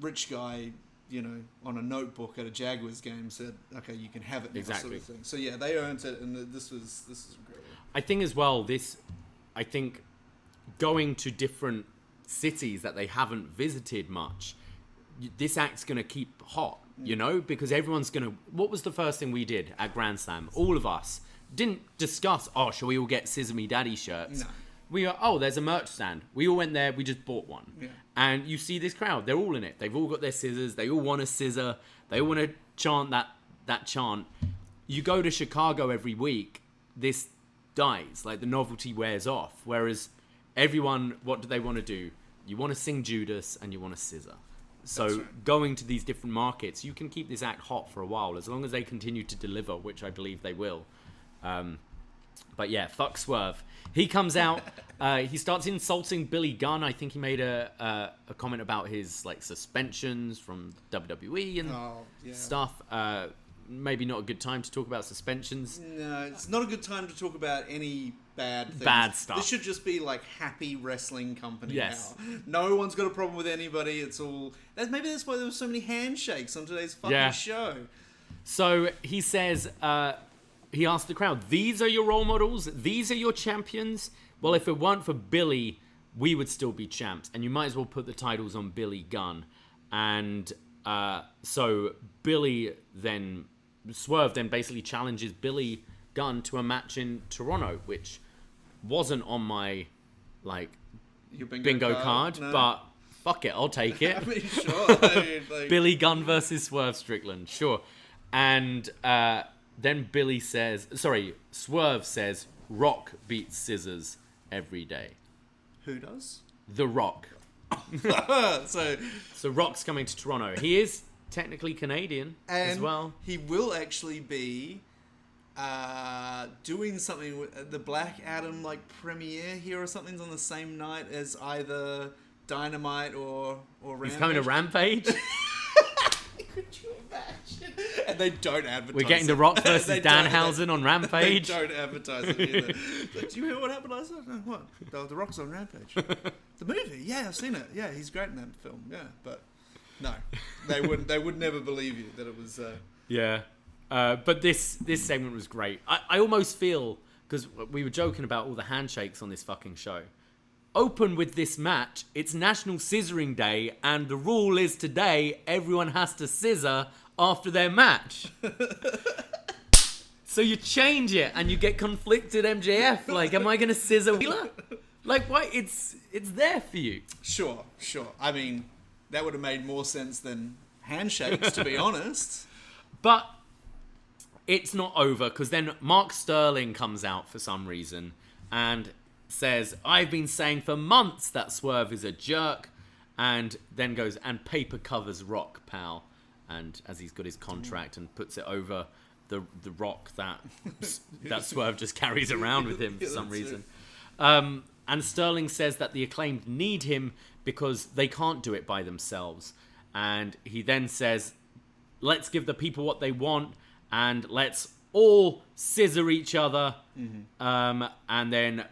C: rich guy, on a notebook at a Jaguars game said, okay, you can have it now, sort of thing. So yeah, they earned it, and this is incredible.
B: I think as well, I think going to different cities that they haven't visited much, this act's going to keep hot, because everyone's going to... What was the first thing we did at Grand Slam? All of us didn't discuss, shall we all get Scissor Me Daddy shirts?
C: No.
B: there's a merch stand. We all went there. We just bought one.
C: Yeah.
B: And you see this crowd. They're all in it. They've all got their scissors. They all want a scissor. They all want to chant that chant. You go to Chicago every week, this dies. Like, the novelty wears off. Whereas everyone, what do they want to do? You want to sing Judas and you want a scissor. So right. Going to these different markets, you can keep this act hot for a while as long as they continue to deliver, which I believe they will. But yeah, fuck Swerve. He comes out, he starts insulting Billy Gunn. I think he made a comment about his like suspensions from WWE and stuff. Maybe not a good time to talk about suspensions.
C: No, it's not a good time to talk about any bad things.
B: Bad stuff.
C: This should just be like happy wrestling company
B: yes.
C: now. No one's got a problem with anybody. It's all... Maybe that's why there were so many handshakes on today's fucking show.
B: So he says... he asked the crowd, these are your role models? These are your champions? Well, if it weren't for Billy, we would still be champs. And you might as well put the titles on Billy Gunn. And so Swerve then basically challenges Billy Gunn to a match in Toronto, which wasn't on my
C: your
B: bingo card,
C: no.
B: But fuck it, I'll take it.
C: I mean, sure.
B: Billy Gunn versus Swerve Strickland, sure. And then Swerve says, Rock beats scissors every day.
C: Who does?
B: The Rock. So Rock's coming to Toronto. He is technically Canadian as well.
C: He will actually be doing something with the Black Adam premiere here or something's on the same night as either Dynamite or Rampage.
B: He's coming to Rampage?
C: Could you imagine? And they don't advertise
B: We're getting The Rock versus Danhausen on Rampage.
C: They don't advertise it either. Do you hear what happened last night? No, what? The Rock's on Rampage. The movie? Yeah, I've seen it. Yeah, he's great in that film. Yeah, but no, they wouldn't. They would never believe you that it was.
B: Yeah, but this segment was great. I almost feel, because we were joking about all the handshakes on this fucking show. Open with this match. It's National Scissoring Day, and the rule is today everyone has to scissor after their match. So you change it, and you get conflicted MJF. Like, am I going to scissor Wheeler? Like, why? It's there for you.
C: Sure. I mean, that would have made more sense than handshakes, to be honest.
B: But it's not over, because then Mark Sterling comes out for some reason, and says, I've been saying for months that Swerve is a jerk, and then goes, and paper covers Rock, pal. And as he's got his contract and puts it over the rock that Swerve just carries around with him for some reason. And Sterling says that the Acclaimed need him because they can't do it by themselves. And he then says, let's give the people what they want, and let's all scissor each other. Mm-hmm. And then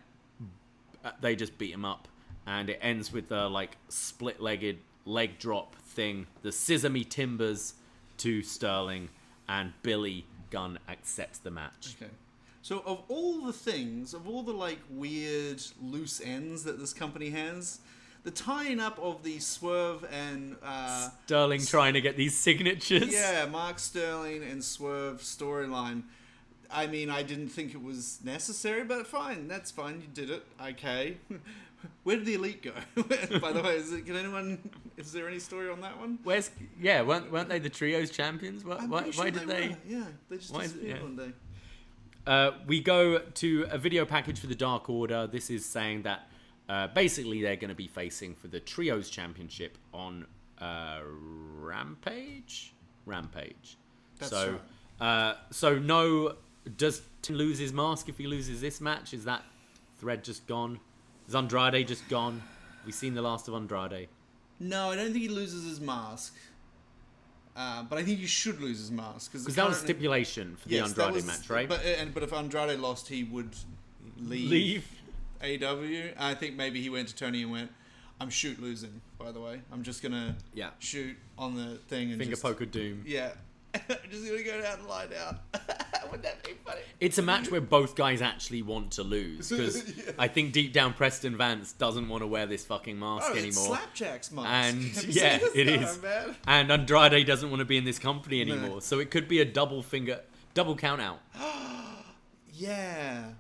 B: they just beat him up, and it ends with the split-legged leg drop thing. The scissor me timbers to Sterling, and Billy Gunn accepts the match.
C: Okay. So of all the things, of all the weird loose ends that this company has, the tying up of the Swerve and
B: Sterling trying to get these signatures.
C: Yeah, Mark Sterling and Swerve storyline. I mean, I didn't think it was necessary, but fine. That's fine. You did it. Okay. Where did the Elite go? By the way, is there any story on that one?
B: Weren't they the Trios champions? Why did they?
C: Were. Yeah, they just disappeared one day.
B: We go to a video package for the Dark Order. This is saying that basically they're going to be facing for the Trios championship on Rampage.
C: That's
B: right. So does Tim lose his mask if he loses this match? Is that thread just gone? Is Andrade just gone? Have we seen the last of Andrade?
C: No, I don't think he loses his mask. But I think he should lose his mask.
B: Because that was stipulation for the Andrade match, right?
C: But if Andrade lost, he would leave AEW. I think maybe he went to Tony and went, I'm losing, by the way. I'm just going to shoot on the thing. And
B: Finger poke of doom.
C: Yeah. I'm just going to go down and lie down. Wouldn't that be funny?
B: It's a match where both guys actually want to lose. Because I think deep down Preston Vance doesn't want to wear this fucking mask anymore.
C: It's Slapjack's mask.
B: And it is.
C: Man?
B: And Andrade doesn't want to be in this company anymore. No. So it could be a double count out.
C: Yeah.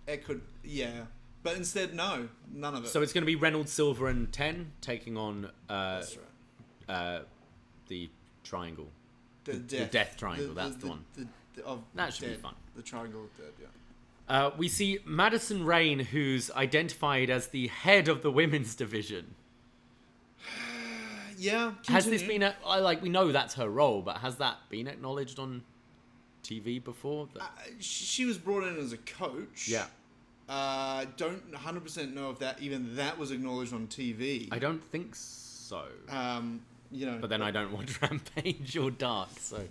C: It could, yeah. But instead, no, none of it.
B: So it's going to be Reynolds, Silver, and 10 taking on
C: That's right.
B: the triangle.
C: The
B: death triangle, that's the one. That should be fun.
C: The triangle of death, yeah.
B: We see Madison Rayne, who's identified as the head of the women's division.
C: Yeah.
B: Has this been we know that's her role, but has that been acknowledged on TV before?
C: She was brought in as a coach.
B: Yeah.
C: Don't 100% know if that was acknowledged on TV.
B: I don't think so.
C: But
B: then I don't watch Rampage or Dark, so.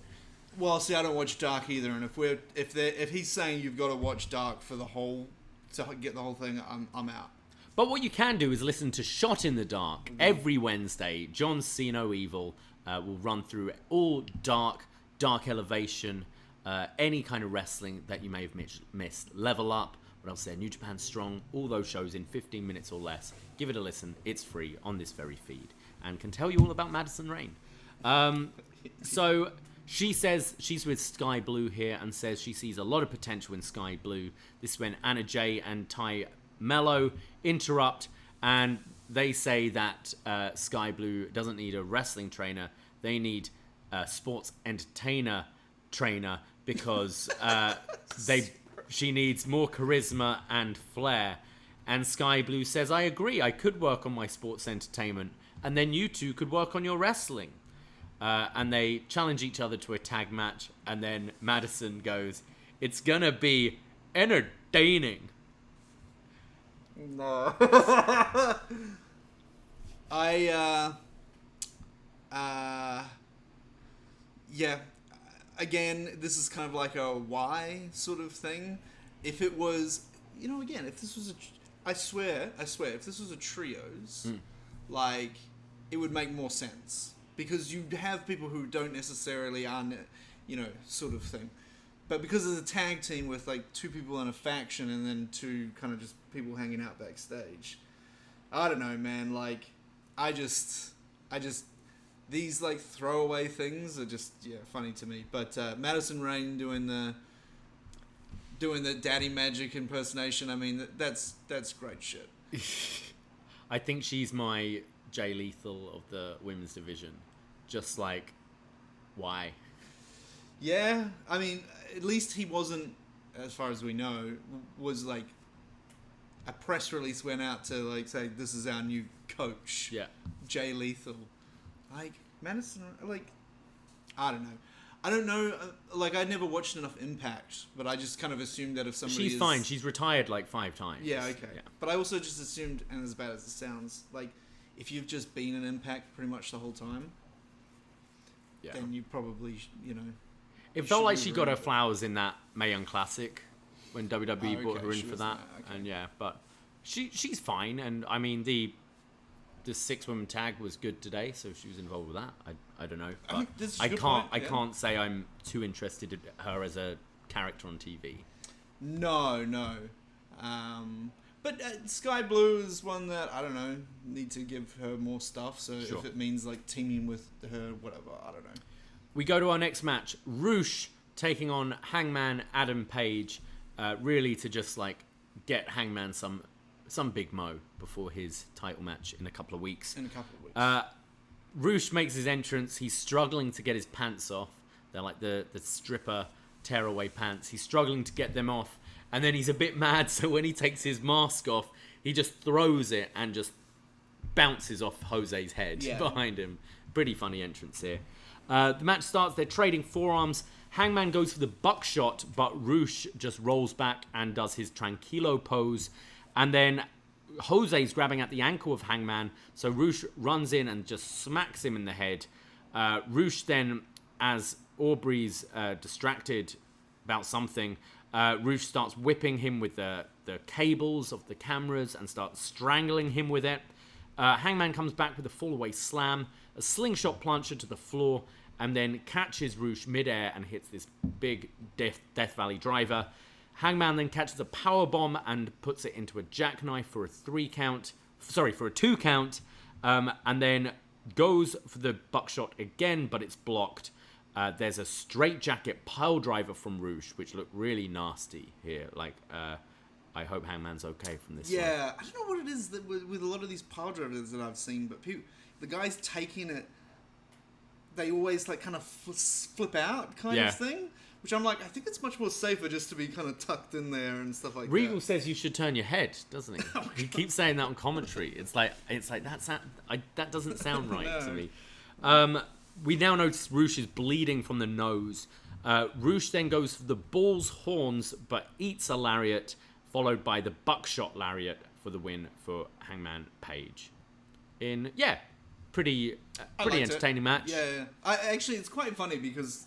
C: Well, see, I don't watch Dark either, and if he's saying you've got to watch Dark for to get the whole thing, I'm out.
B: But what you can do is listen to Shot in the Dark every Wednesday. John Cena Evil will run through all Dark Elevation, any kind of wrestling that you may have missed. Level Up, what else there? New Japan Strong, all those shows in 15 minutes or less. Give it a listen. It's free on this very feed, and can tell you all about Madison Rayne. So she says she's with Sky Blue here and says she sees a lot of potential in Sky Blue. This is when Anna Jay and Ty Mello interrupt, and they say that Sky Blue doesn't need a wrestling trainer. They need a sports entertainer trainer because she needs more charisma and flair. And Sky Blue says, I agree, I could work on my sports entertainment, and then you two could work on your wrestling. And they challenge each other to a tag match, and then Madison goes, it's gonna be entertaining.
C: No. Yeah. Again, this is kind of like a why sort of thing. If it was, again, if this was I swear, if this was a trios, it would make more sense. Because you have people who don't necessarily sort of thing. But because it's a tag team with two people in a faction and then two kind of just people hanging out backstage, I don't know, man. I just these throwaway things are just funny to me. But Madison Rayne doing the Daddy Magic impersonation, I mean that's great shit.
B: I think she's my Jay Lethal of the women's division. Just why?
C: Yeah, I mean, at least he wasn't, as far as we know, was a press release went out to say this is our new coach.
B: Yeah.
C: Jay Lethal. Madison, I don't know. I never watched enough Impact, but I just kind of assumed that if somebody
B: She's fine. She's retired 5 times.
C: Yeah, okay.
B: Yeah.
C: But I also just assumed, and as bad as it sounds, if you've just been in Impact pretty much the whole time, then you probably,
B: It felt like she got her flowers in that Mae Young Classic when WWE brought her in for that. And but she's fine. And I mean, the 6-woman tag was good today, so she was involved with that. I don't know, but I can't say I'm too interested in her as a character on TV.
C: No. But Sky Blue is one that, I don't know, need to give her more stuff. So
B: Sure.
C: if it means teaming with her, whatever, I don't know.
B: We go to our next match. Roosh taking on Hangman Adam Page, really to just get Hangman some big mo before his title match in a couple of weeks. Roosh makes his entrance. He's struggling to get his pants off. They're the stripper tearaway pants. He's struggling to get them off. And then he's a bit mad, so when he takes his mask off, he just throws it and just bounces off Jose's head behind him. Pretty funny entrance here. The match starts. They're trading forearms. Hangman goes for the buckshot, but Roosh just rolls back and does his tranquilo pose. And then Jose's grabbing at the ankle of Hangman, so Roosh runs in and just smacks him in the head. Roosh then, as Aubrey's distracted about something, Roosh starts whipping him with the cables of the cameras and starts strangling him with it. Hangman comes back with a fall-away slam, a slingshot plancher to the floor, and then catches Roosh midair and hits this big Death Valley driver. Hangman then catches a powerbomb and puts it into a jackknife for a 2 count, and then goes for the buckshot again, but it's blocked. There's a straight jacket pile driver from Roosh, which looked really nasty here. I hope Hangman's okay from this.
C: Yeah, I don't know what it is that with a lot of these pile drivers that I've seen, but the guys taking it, they always like kind of flip out kind of thing. Which I'm like, I think it's much more safer just to be kind of tucked in there and stuff like that.
B: Regal says you should turn your head, doesn't he? He keeps saying that on commentary. It's like that doesn't sound right to me. We now notice Roosh is bleeding from the nose. Roosh then goes for the Bull's horns, but eats a lariat, followed by the buckshot lariat for the win for Hangman Page. Pretty entertaining match.
C: Yeah. Actually, it's quite funny because,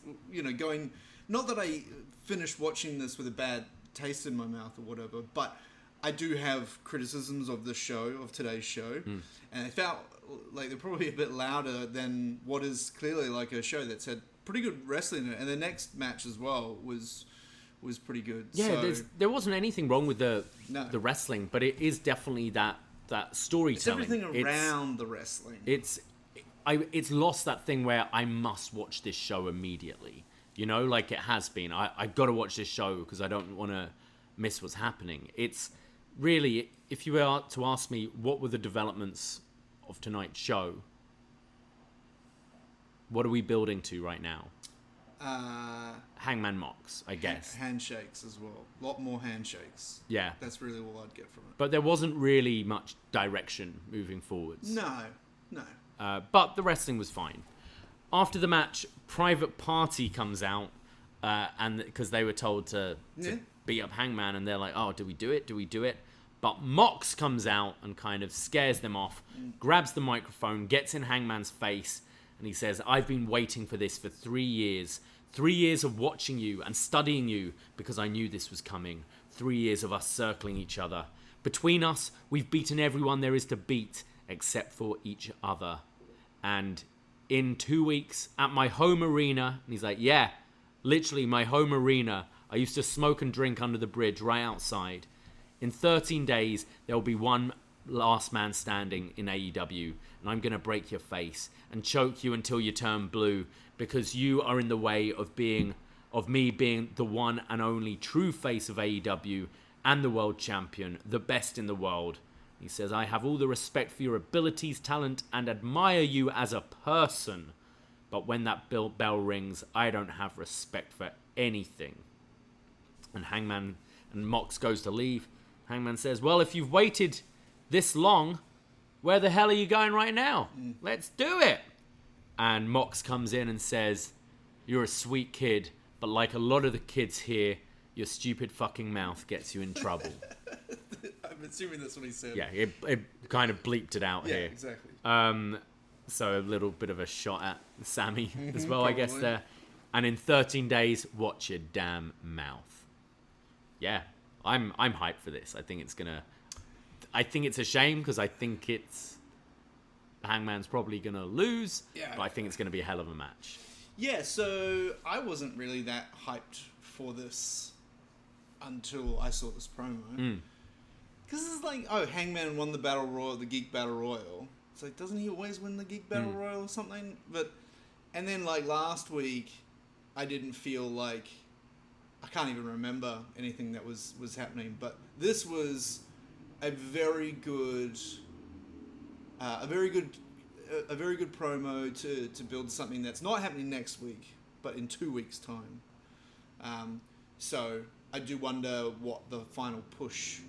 C: not that I finished watching this with a bad taste in my mouth or whatever, but I do have criticisms of today's show, and I felt like they're probably a bit louder than what is clearly like a show that's had pretty good wrestling in it, and the next match as well was pretty good.
B: Yeah, there wasn't anything wrong with the wrestling, but it is definitely that storytelling.
C: It's everything around the wrestling.
B: It's lost that thing where I must watch this show immediately. Like it has been. I've got to watch this show because I don't want to miss what's happening. It's really, if you were to ask me what were the developments of tonight's show, what are we building to right now? Hangman Mox, I guess.
C: Handshakes as well. A lot more handshakes.
B: Yeah.
C: That's really all I'd get from it.
B: But there wasn't really much direction moving forwards.
C: No.
B: But the wrestling was fine. After the match, Private Party comes out, and because they were told to beat up Hangman, and they're like, oh, do we do it? But Mox comes out and kind of scares them off, grabs the microphone, gets in Hangman's face, and he says, I've been waiting for this for 3 years. 3 years of watching you and studying you because I knew this was coming. 3 years of us circling each other. Between us, we've beaten everyone there is to beat except for each other. And in 2 weeks at my home arena, and he's like, yeah, literally my home arena. I used to smoke and drink under the bridge right outside. In 13 days, there will be one last man standing in AEW, and I'm going to break your face and choke you until you turn blue because you are in the way of me being the one and only true face of AEW and the world champion, the best in the world. He says, I have all the respect for your abilities, talent, and admire you as a person. But when that bell rings, I don't have respect for anything. And Hangman and Mox goes to leave. Hangman says, well, if you've waited this long, where the hell are you going right now? Let's do it. And Mox comes in and says, you're a sweet kid, but like a lot of the kids here, your stupid fucking mouth gets you in trouble.
C: I'm assuming that's what he said.
B: Yeah, it kind of bleeped it out here.
C: Yeah, exactly.
B: So a little bit of a shot at Sammy as well,
C: probably.
B: I guess, there. And in 13 days, watch your damn mouth. Yeah, I'm hyped for this. I think it's a shame because I think Hangman's probably going to lose, but I think it's going to be a hell of a match.
C: Yeah, so I wasn't really that hyped for this until I saw this promo. Because it's like, oh, Hangman won the Battle Royal, the Geek Battle Royal. It's like, doesn't he always win the Geek Battle Royal or something? And then like last week, I didn't feel like, I can't even remember anything that was happening. But this was a very good promo to build something that's not happening next week, but in 2 weeks' time. So I do wonder what the final push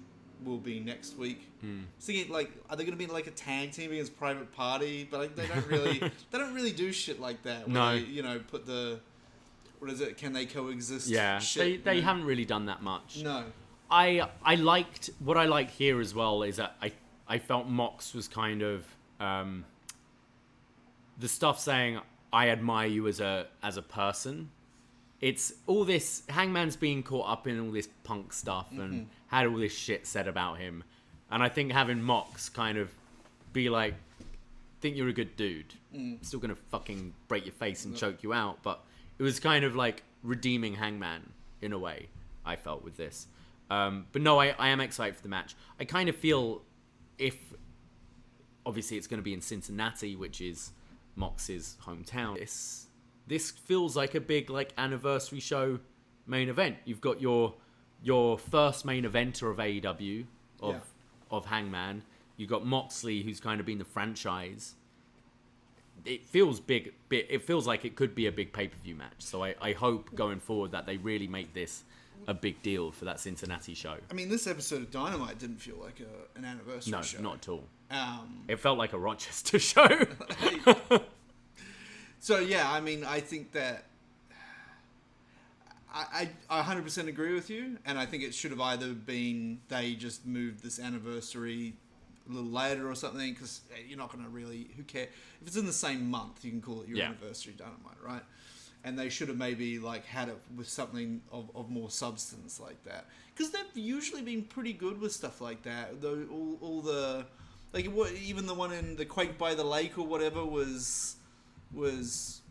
C: will be next week. Thinking like, are they going to be like a tag team against Private Party? But like, they don't really do shit like that.
B: No,
C: they, put the, what is it? Can they coexist?
B: Yeah,
C: shit,
B: they haven't really done that much.
C: No,
B: I liked what I like here as well is that I felt Mox was kind of the stuff saying I admire you as a person. It's all this, Hangman's being caught up in all this punk stuff and had all this shit said about him. And I think having Mox kind of be like, think you're a good dude. Still going to fucking break your face and choke you out. But it was kind of like redeeming Hangman in a way, I felt with this. But no, I am excited for the match. I kind of feel obviously it's going to be in Cincinnati, which is Mox's hometown. This feels like a big like anniversary show main event. You've got your your first main eventer of AEW
C: Yeah.
B: of Hangman. You got Moxley, who's kind of been the franchise. It feels big. It feels like it could be a big pay-per-view match. So I hope going forward that they really make this a big deal for that Cincinnati show.
C: I mean, this episode of Dynamite didn't feel like an anniversary show.
B: No, not at all.
C: Um,
B: It felt like a Rochester show.
C: So yeah, I mean, I think that I 100% agree with you, and I think it should have either been they just moved this anniversary a little later or something, because you're not going to really, who cares? If it's in the same month, you can call it your anniversary Dynamite, right? And they should have maybe like had it with something of more substance like that, because they've usually been pretty good with stuff like that. Though all the like even the one in the Quake by the Lake or whatever was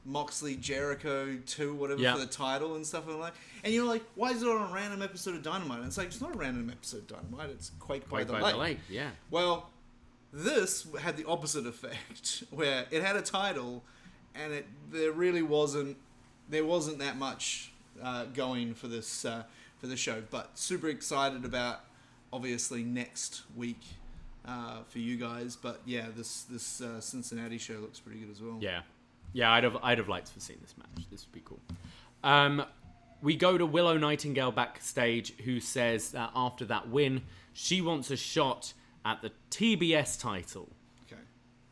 C: Moxley Jericho 2 whatever for the title and stuff like. And you're like, why is it on a random episode of Dynamite? And it's like, it's not a random episode of Dynamite. It's Quake by the Lake.
B: Yeah.
C: Well, this had the opposite effect, where it had a title, and there wasn't that much going for this for the show. But super excited about obviously next week for you guys. But yeah, this Cincinnati show looks pretty good as well.
B: Yeah, I'd have liked to have seen this match. This would be cool. We go to Willow Nightingale backstage, who says that after that win, she wants a shot at the TBS title.
C: Okay.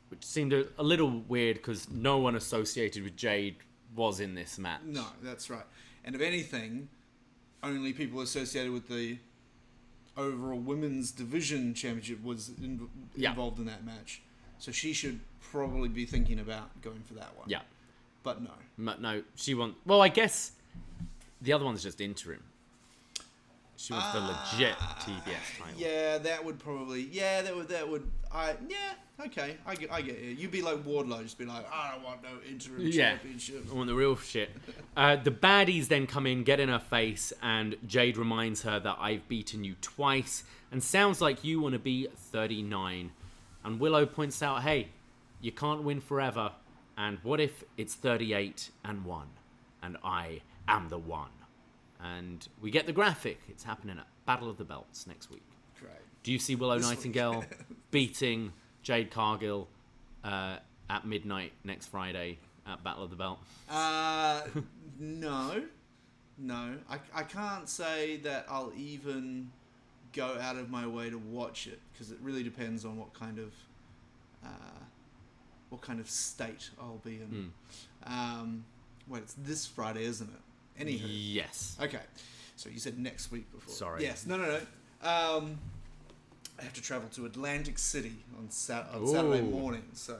B: Which seemed a little weird because no one associated with Jade was in this match.
C: No, that's right. And if anything, only people associated with the overall women's division championship was involved in that match. So she should probably be thinking about going for that one.
B: Yeah.
C: But no.
B: No, she wants... Well, I guess the other one's just interim. She wants the legit TBS title.
C: Yeah, that would probably... Yeah, that would... Okay, I get you. You'd be like Wardlow, just be like, I don't want no interim championship.
B: I want the real shit. The baddies then come in, get in her face, and Jade reminds her that I've beaten you twice, and sounds like you want to be 39. And Willow points out, hey, you can't win forever, and what if it's 38 and 1, and I am the one? And we get the graphic. It's happening at Battle of the Belts next week.
C: Great. Do
B: you see Willow Nightingale beating Jade Cargill at midnight next Friday at Battle of the Belt?
C: No. I can't say that I'll even go out of my way to watch it, because it really depends on what kind of state I'll be in. Wait, it's this Friday, isn't it? Anywho.
B: Yes.
C: Okay. So you said next week before.
B: Sorry.
C: Yes. No. I have to travel to Atlantic City on Saturday morning, so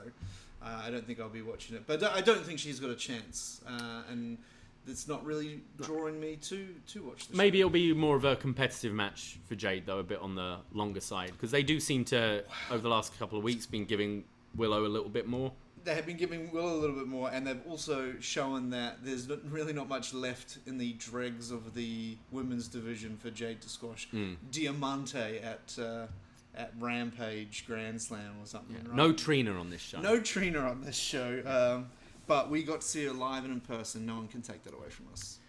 C: I don't think I'll be watching it. But I don't think she's got a chance, and it's not really drawing me to watch this.
B: Maybe it'll be more of a competitive match for Jade, though, a bit on the longer side, because they do seem to, over the last couple of weeks, been giving Willow a little bit more.
C: They have been giving Willow a little bit more, and they've also shown that there's really not much left in the dregs of the women's division for Jade to squash. Diamante at Rampage Grand Slam or something.
B: Yeah.
C: Right?
B: No Trina on this show.
C: No Trina on this show. But we got to see her live and in person. No one can take that away from us.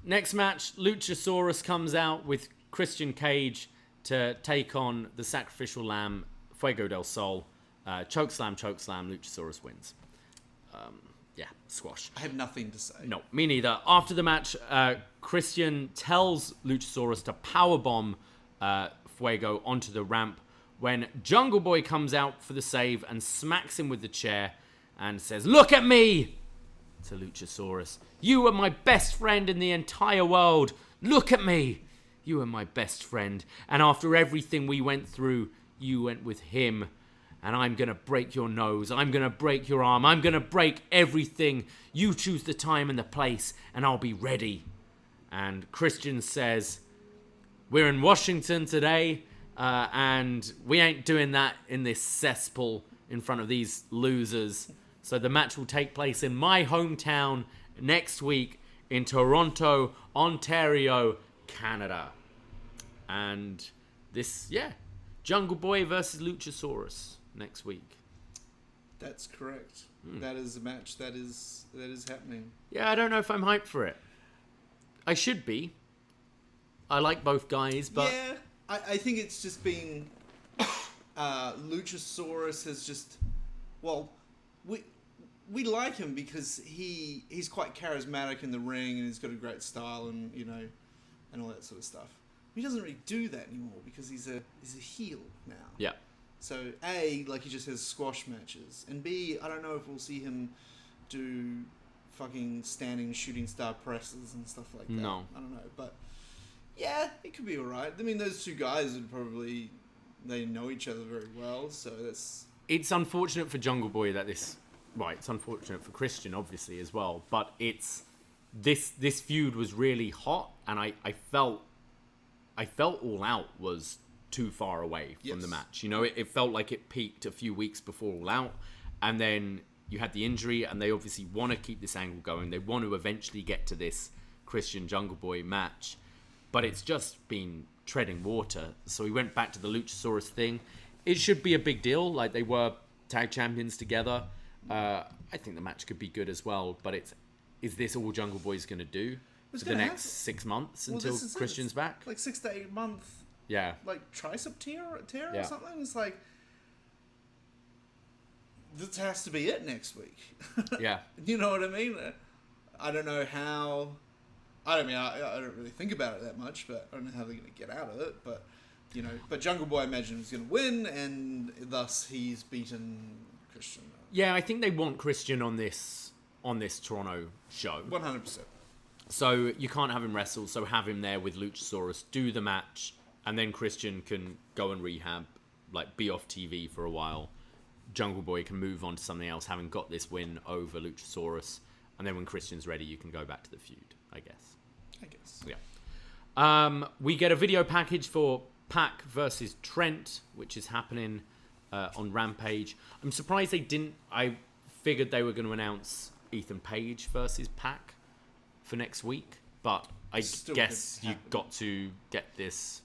B: Next match, Luchasaurus comes out with Christian Cage to take on the Sacrificial Lamb, Fuego del Sol. Chokeslam, Luchasaurus wins. Squash.
C: I have nothing to say.
B: No, me neither. After the match, Christian tells Luchasaurus to powerbomb Fuego onto the ramp when Jungle Boy comes out for the save and smacks him with the chair and says, "Look at me!" to Luchasaurus. "You are my best friend in the entire world. Look at me. You are my best friend. And after everything we went through, you went with him. And I'm going to break your nose. I'm going to break your arm. I'm going to break everything. You choose the time and the place, and I'll be ready." And Christian says, "We're in Washington today, and we ain't doing that in this cesspool in front of these losers. So the match will take place in my hometown next week in Toronto, Ontario, Canada." And this, Jungle Boy versus Luchasaurus next week.
C: That's correct. That is a match that is happening.
B: Yeah, I don't know if I'm hyped for it. I should be. I like both guys, but
C: yeah, I think it's just been Luchasaurus has just, well, we like him because he's quite charismatic in the ring and he's got a great style and and all that sort of stuff. He doesn't really do that anymore because he's a heel now.
B: yeah.
C: So A, like he just has squash matches, and B, I don't know if we'll see him do fucking standing shooting star presses and stuff like that.
B: No.
C: I don't know, but yeah, it could be alright. I mean, those two guys would probably, they know each other very well, so that's...
B: It's unfortunate for Jungle Boy that this... Right, it's unfortunate for Christian, obviously, as well, but it's... This feud was really hot, and I felt All Out was too far away from the match. It felt like it peaked a few weeks before All Out, and then you had the injury, and they obviously want to keep this angle going. They want to eventually get to this Christian Jungle Boy match, but it's just been treading water. So we went back to the Luchasaurus thing. It should be a big deal. Like, they were tag champions together. I think the match could be good as well, but is this all Jungle Boy's going to do for the next 6 months until Christian's back?
C: Like 6 to 8 months.
B: Yeah.
C: Like tricep tear or something. It's like, this has to be it next week.
B: Yeah.
C: You know what I mean? I don't know how. I don't really think about it that much, but I don't know how they're going to get out of it. But but Jungle Boy, I imagine, is going to win, and thus he's beaten Christian.
B: Yeah, I think they want Christian on this Toronto show.
C: 100%.
B: So you can't have him wrestle. So have him there with Luchasaurus, do the match, and then Christian can go and rehab, like be off TV for a while. Jungle Boy can move on to something else, having got this win over Luchasaurus, and then when Christian's ready, you can go back to the feud, I guess. Yeah. We get a video package for Pac versus Trent, which is happening on Rampage. I'm surprised they didn't. I figured they were going to announce Ethan Page versus Pac for next week, but I guess you got to get this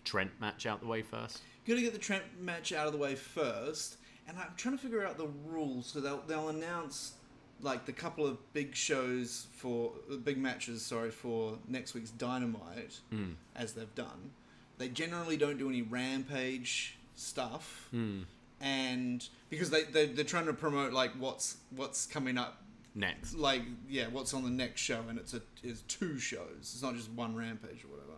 B: Trent match out the way first.
C: You got to get the Trent match out of the way first, and I'm trying to figure out the rules. So they'll announce like the couple of big matches for next week's Dynamite, as they've done. They generally don't do any Rampage stuff, and because they're trying to promote like what's coming up
B: next,
C: like what's on the next show, and it's 2 shows. It's not just one Rampage or whatever.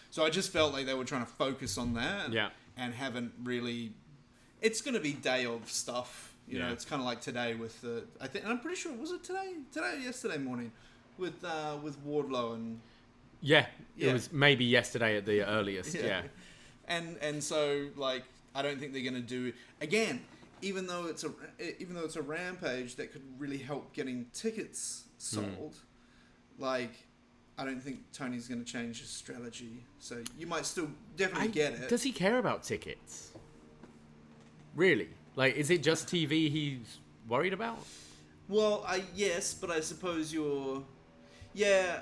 C: So I just felt like they were trying to focus on that, and haven't really. It's going to be day of stuff. It's kind of like today with I'm pretty sure, was it today or yesterday morning with Wardlow and
B: it was maybe yesterday at the earliest.
C: And so like I don't think they're going to do again, even though it's a Rampage that could really help getting tickets sold. Like I don't think Tony's going to change his strategy, so you might still definitely get it.
B: Does he care about tickets? Really? Like, is it just TV he's worried about?
C: Well, yes, but I suppose yeah.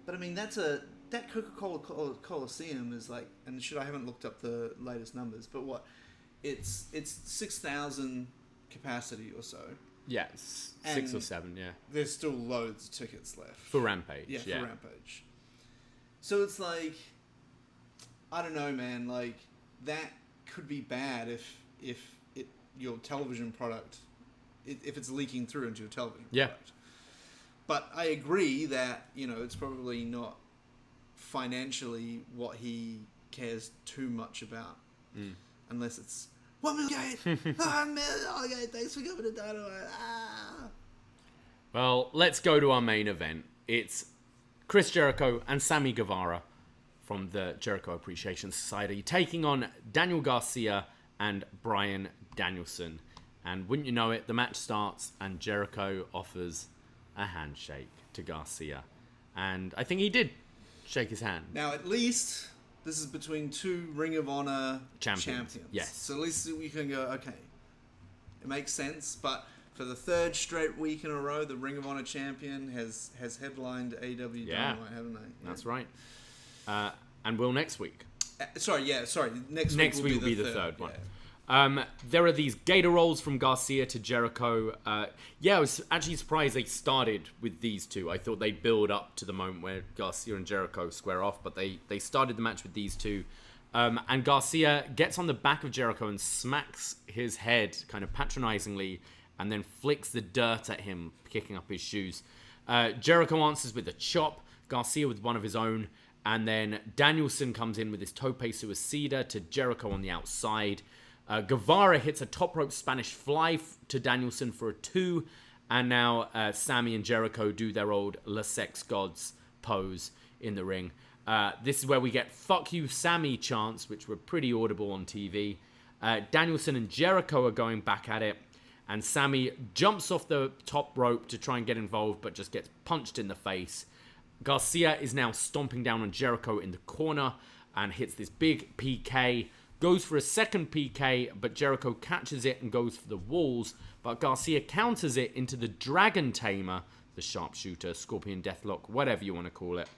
C: But I mean, that Coca-Cola Coliseum is like, and I haven't looked up the latest numbers, but what? It's 6,000 capacity or so.
B: Yeah, 6 or 7. Yeah.
C: There's still loads of tickets left
B: for Rampage. Yeah,
C: for Rampage. So it's like, I don't know, man. Like that could be bad if your television product, if it's leaking through into your television product. But I agree that it's probably not financially what he cares too much about, unless it's $1 million. $1 million. Thanks for coming to Dynamite.
B: Well, let's go to our main event. It's Chris Jericho and Sammy Guevara from the Jericho Appreciation Society taking on Daniel Garcia and Bryan Danielson. And wouldn't you know it, the match starts and Jericho offers a handshake to Garcia. And I think he did shake his hand.
C: Now, at least this is between 2 Ring of Honor champions.
B: Yes.
C: So at least we can go, okay, it makes sense. But for the 3rd straight week in a row, the Ring of Honor champion has headlined AEW Dynamite, haven't they?
B: That's right. And will next week.
C: Sorry. Next week will be the third one.
B: There are these gator rolls from Garcia to Jericho. I was actually surprised they started with these two. I thought they'd build up to the moment where Garcia and Jericho square off, but they started the match with these two. And Garcia gets on the back of Jericho and smacks his head kind of patronizingly and then flicks the dirt at him, kicking up his shoes. Jericho answers with a chop, Garcia with one of his own, and then Danielson comes in with his tope suicida to Jericho on the outside. Guevara hits a top rope Spanish fly to Danielson for a 2, and now Sammy and Jericho do their old Le Sex Gods pose in the ring. This is where we get "fuck you, Sammy" chants, which were pretty audible on TV. Danielson and Jericho are going back at it, and Sammy jumps off the top rope to try and get involved, but just gets punched in the face. Garcia is now stomping down on Jericho in the corner and hits this big PK. Goes for a second PK, but Jericho catches it and goes for the walls, but Garcia counters it into the Dragon Tamer, the sharpshooter, Scorpion Deathlock, whatever you want to call it.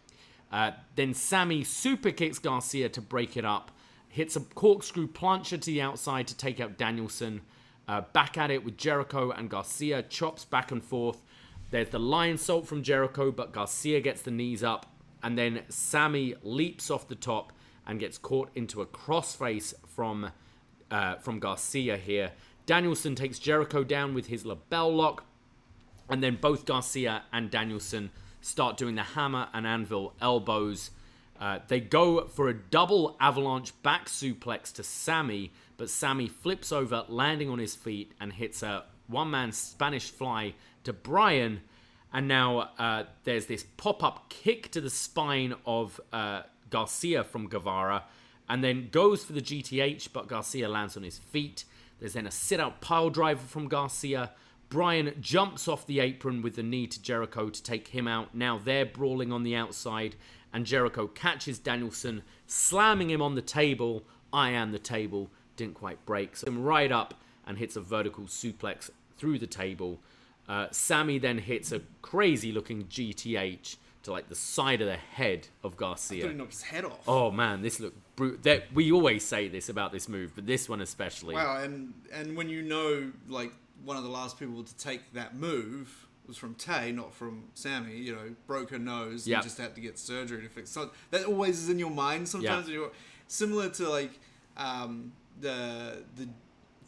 B: Then Sammy super kicks Garcia to break it up, hits a corkscrew plancher to the outside to take out Danielson. Back at it with Jericho and Garcia, chops back and forth. There's the lion salt from Jericho, but Garcia gets the knees up, and then Sammy leaps off the top and gets caught into a crossface from Garcia here. Danielson takes Jericho down with his label lock, and then both Garcia and Danielson start doing the hammer and anvil elbows. They go for a double avalanche back suplex to Sammy, but Sammy flips over, landing on his feet, and hits a one-man Spanish fly to Brian. And now there's this pop-up kick to the spine of Garcia from Guevara, and then goes for the GTH, but Garcia lands on his feet. There's then a sit-out pile driver from Garcia. Brian jumps off the apron with the knee to Jericho to take him out. Now they're brawling on the outside, and Jericho catches Danielson, slamming him on the table. I am the table. Didn't quite break. So him right up and hits a vertical suplex through the table. Sammy then hits a crazy-looking GTH to like the side of the head of Garcia.
C: I thought he knocked his head off.
B: Oh man, this looked brutal. We always say this about this move, but this one especially.
C: Wow, and when you know, like, one of the last people to take that move was from Tay, not from Sammy, you know, broke her nose and just had to get surgery to fix it. So that always is in your mind sometimes. Yeah. Similar to like the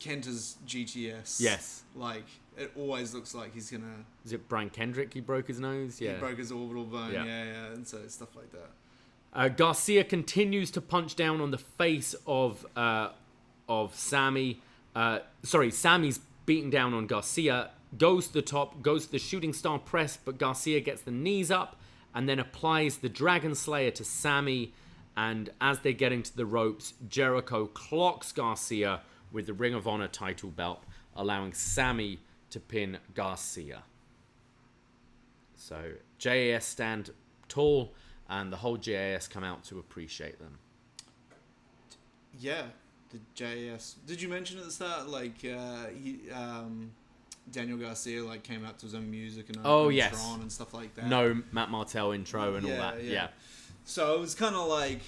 C: Kenta's GTS.
B: Yes.
C: Like, it always looks like he's gonna...
B: Is it Brian Kendrick he broke his nose? Yeah.
C: He broke his orbital bone, yeah, and so stuff like that.
B: Garcia continues to punch down on the face of Sammy. Sammy's beating down on Garcia, goes to the top, goes to the shooting star press, but Garcia gets the knees up and then applies the Dragon Slayer to Sammy. And as they're getting to the ropes, Jericho clocks Garcia with the Ring of Honor title belt, allowing Sammy to pin Garcia. So JAS stand tall, and the whole JAS come out to appreciate them.
C: Yeah, the JAS. Did you mention at the start, like, Daniel Garcia like came out to his own music and Tron and stuff like that?
B: No Matt Martell intro and all that. Yeah.
C: So it was kind of like,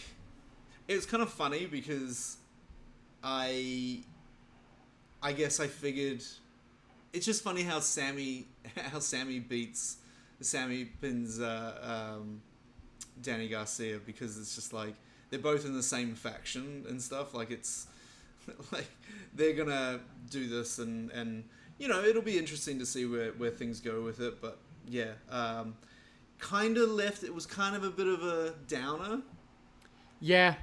C: it was kind of funny because I guess I figured it's just funny how Sammy pins Danny Garcia, because it's just like they're both in the same faction and stuff. Like, it's like they're gonna do this and you know, it'll be interesting to see where things go with it. But yeah, kind of left. It was kind of a bit of a downer.
B: Yeah,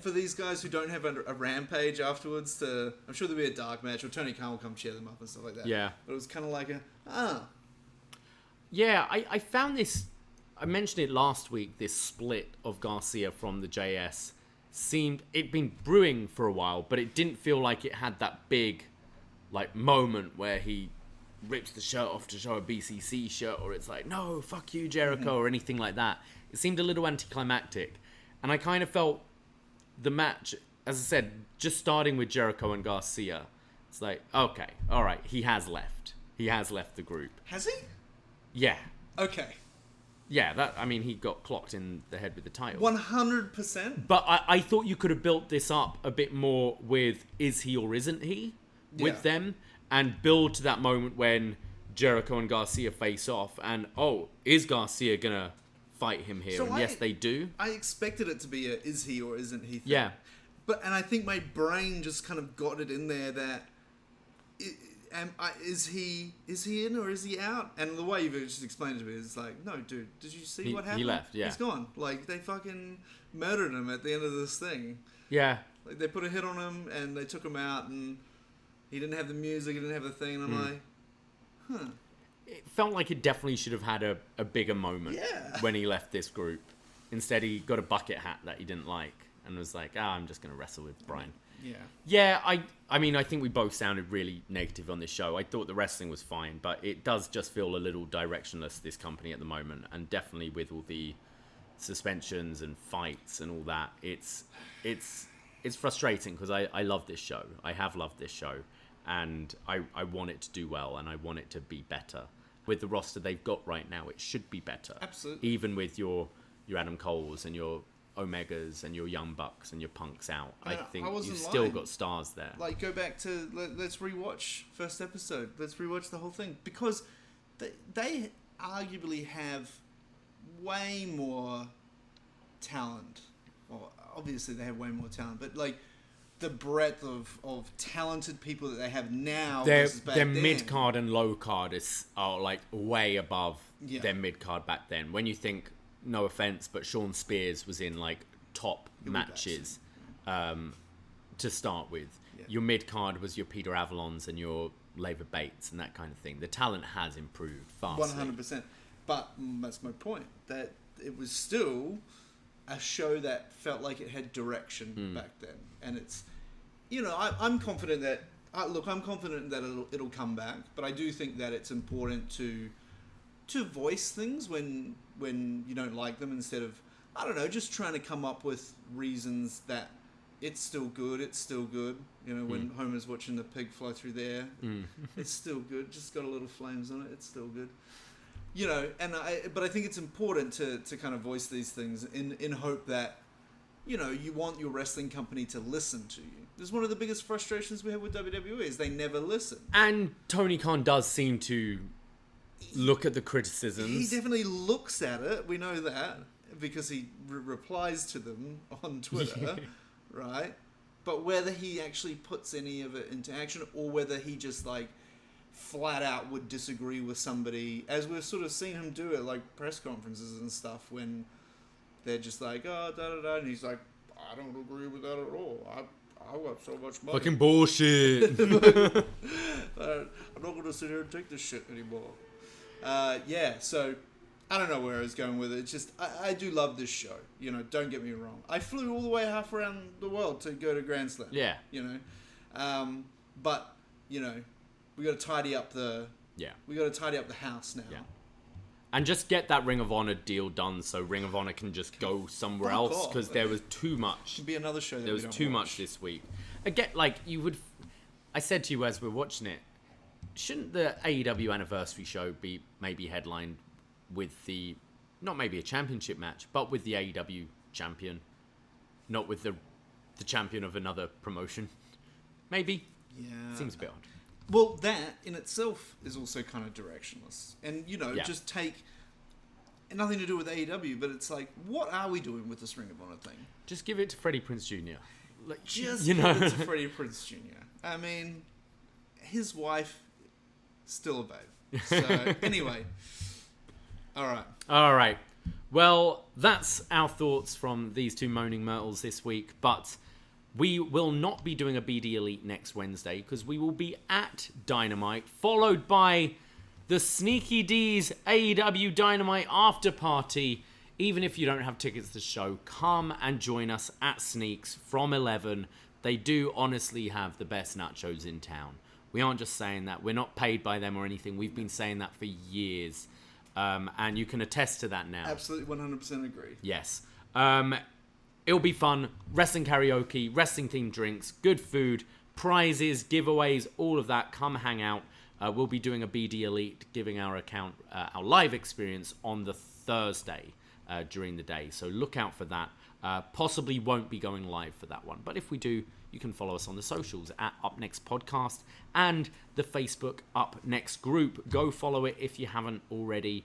C: for these guys who don't have a rampage afterwards, I'm sure there'll be a dark match, or Tony Khan will come cheer them up and stuff like that.
B: Yeah,
C: but it was kind of like
B: Yeah, I found this. I mentioned it last week. This split of Garcia from the JS it'd been brewing for a while, but it didn't feel like it had that big, like, moment where he rips the shirt off to show a BCC shirt, or it's like, no, fuck you, Jericho, or anything like that. It seemed a little anticlimactic, and I kind of felt the match, as I said, just starting with Jericho and Garcia, it's like, okay, all right, he has left the group.
C: Has he?
B: Yeah.
C: Okay.
B: Yeah, he got clocked in the head with the title.
C: 100%.
B: But I thought you could have built this up a bit more with is he or isn't he with them, and build to that moment when Jericho and Garcia face off, and is Garcia gonna fight him here?
C: So
B: and yes, they do.
C: I expected it to be a is he or isn't he thing.
B: Yeah.
C: And I think my brain just kind of got it in there that is he in or is he out? And the way you've just explained it to me is like, no, dude, did you see what happened?
B: He left, yeah.
C: He's gone. Like, they fucking murdered him at the end of this thing.
B: Yeah.
C: Like, they put a hit on him and they took him out, and he didn't have the music, he didn't have the thing, and I'm like, huh.
B: It felt like it definitely should have had a bigger moment when he left this group. Instead, he got a bucket hat that he didn't like and was like, I'm just going to wrestle with Brian. Yeah, I think we both sounded really negative on this show. I thought the wrestling was fine, but it does just feel a little directionless, this company at the moment, and definitely with all the suspensions and fights and all that, it's frustrating because I love this show. I have loved this show, and I want it to do well, and I want it to be better. With the roster they've got right now, it should be better.
C: Absolutely.
B: Even with your Adam Coles and your Omegas and your Young Bucks and your Punks out, I think you've still got stars there.
C: Like, go back to let's rewatch first episode. Let's rewatch the whole thing, because they arguably have way more talent. Well, obviously they have way more talent, but like the breadth of talented people that they have now versus back then.
B: Their mid card and low card are like way above their mid card back then. When you think, no offense, but Sean Spears was in like top matches to start with. Your mid card was your Peter Avalons and your Lever Bates and that kind of thing. The talent has improved vastly.
C: 100%. But that's my point, that it was still a show that felt like it had direction back then. And it's, I'm confident that, I'm confident that it'll come back, but I do think that it's important to voice things when you don't like them, instead of, I don't know, just trying to come up with reasons that it's still good. When Homer's watching the pig fly through there, it's still good. Just got a little flames on it. It's still good. But I think it's important to kind of voice these things in hope that, you want your wrestling company to listen to you. This is one of the biggest frustrations we have with WWE, is they never listen.
B: And Tony Khan does seem to look at the criticisms.
C: He definitely looks at it. We know that because he replies to them on Twitter, right? But whether he actually puts any of it into action, or whether he just like flat out would disagree with somebody, as we've sort of seen him do at like press conferences and stuff, when they're just like, oh, da-da-da, and he's like, I don't agree with that at all. I got so much money.
B: Fucking bullshit.
C: I'm not going to sit here and take this shit anymore. So I don't know where I was going with it. It's just, I do love this show. Don't get me wrong. I flew all the way half around the world to go to Grand Slam.
B: Yeah.
C: But, we got to tidy up the house now. Yeah.
B: And just get that Ring of Honor deal done, so Ring of Honor can just go somewhere else, because there was too much.
C: Should be another show.
B: There was too much this week. Again, I said to you as we're watching it, shouldn't the AEW anniversary show be maybe headlined with not maybe a championship match, but with the AEW champion, not with the champion of another promotion? Maybe. Yeah. Seems a bit odd.
C: Well, that in itself is also kind of directionless. And, just take nothing to do with AEW, but it's like, what are we doing with this Ring of Honor thing?
B: Just give it to Freddie Prinze Jr.
C: Give it to Freddie Prinze Jr. I mean, his wife, still a babe. So, anyway. All right.
B: Well, that's our thoughts from these two moaning myrtles this week, but we will not be doing a BDElite next Wednesday, because we will be at Dynamite, followed by the Sneaky D's AEW Dynamite after party. Even if you don't have tickets to the show, come and join us at Sneaks from 11. They do honestly have the best nachos in town. We aren't just saying that. We're not paid by them or anything. We've been saying that for years. And you can attest to that now.
C: Absolutely, 100% agree.
B: Yes. It'll be fun. Wrestling karaoke, wrestling themed drinks, good food, prizes, giveaways, all of that. Come hang out. We'll be doing a BDElite, giving our account, our live experience on the Thursday during the day. So look out for that. Possibly won't be going live for that one. But if we do, you can follow us on the socials at Up Next Podcast and the Facebook Up Next group. Go follow it if you haven't already.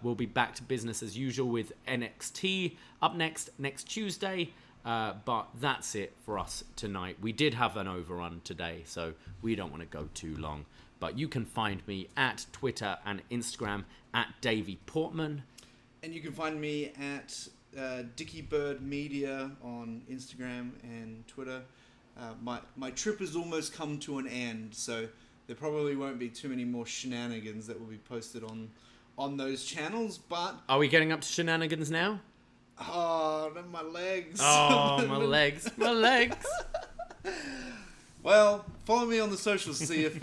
B: We'll be back to business as usual with NXT up next Tuesday. But that's it for us tonight. We did have an overrun today, so we don't want to go too long. But you can find me at Twitter and Instagram at Davie Portman.
C: And you can find me at Dickie Bird Media on Instagram and Twitter. My trip has almost come to an end, so there probably won't be too many more shenanigans that will be posted on those channels. But
B: are we getting up to shenanigans now?
C: Oh, no, my legs.
B: Oh, my legs. My legs.
C: Well, follow me on the socials to see if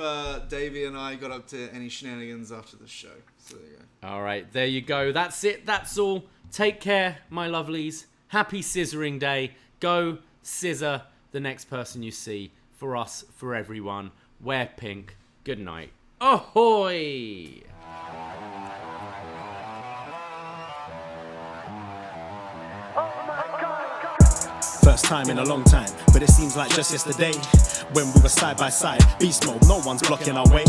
C: Davie and I got up to any shenanigans after the show. So there you go.
B: All right, there you go. That's it. That's all. Take care, my lovelies. Happy scissoring day. Go scissor the next person you see. For us, for everyone. Wear pink. Good night. Ahoy!
A: First time in a long time, but it seems like just yesterday when we were side by side. Beast mode, no one's blocking our way.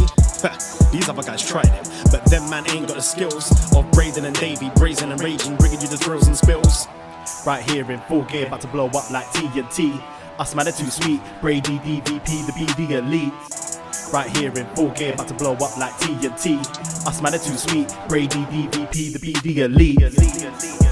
A: These other guys tried it, but them man ain't got the skills of Braden and Davie, brazen and raging, bringing you the thrills and spills. Right here in full gear, about to blow up like TNT. Us man are too sweet, Brady, DVP, the BDElite. Right here in full gear, about to blow up like TNT. Us man are too sweet, Brady, DVP, the BDElite.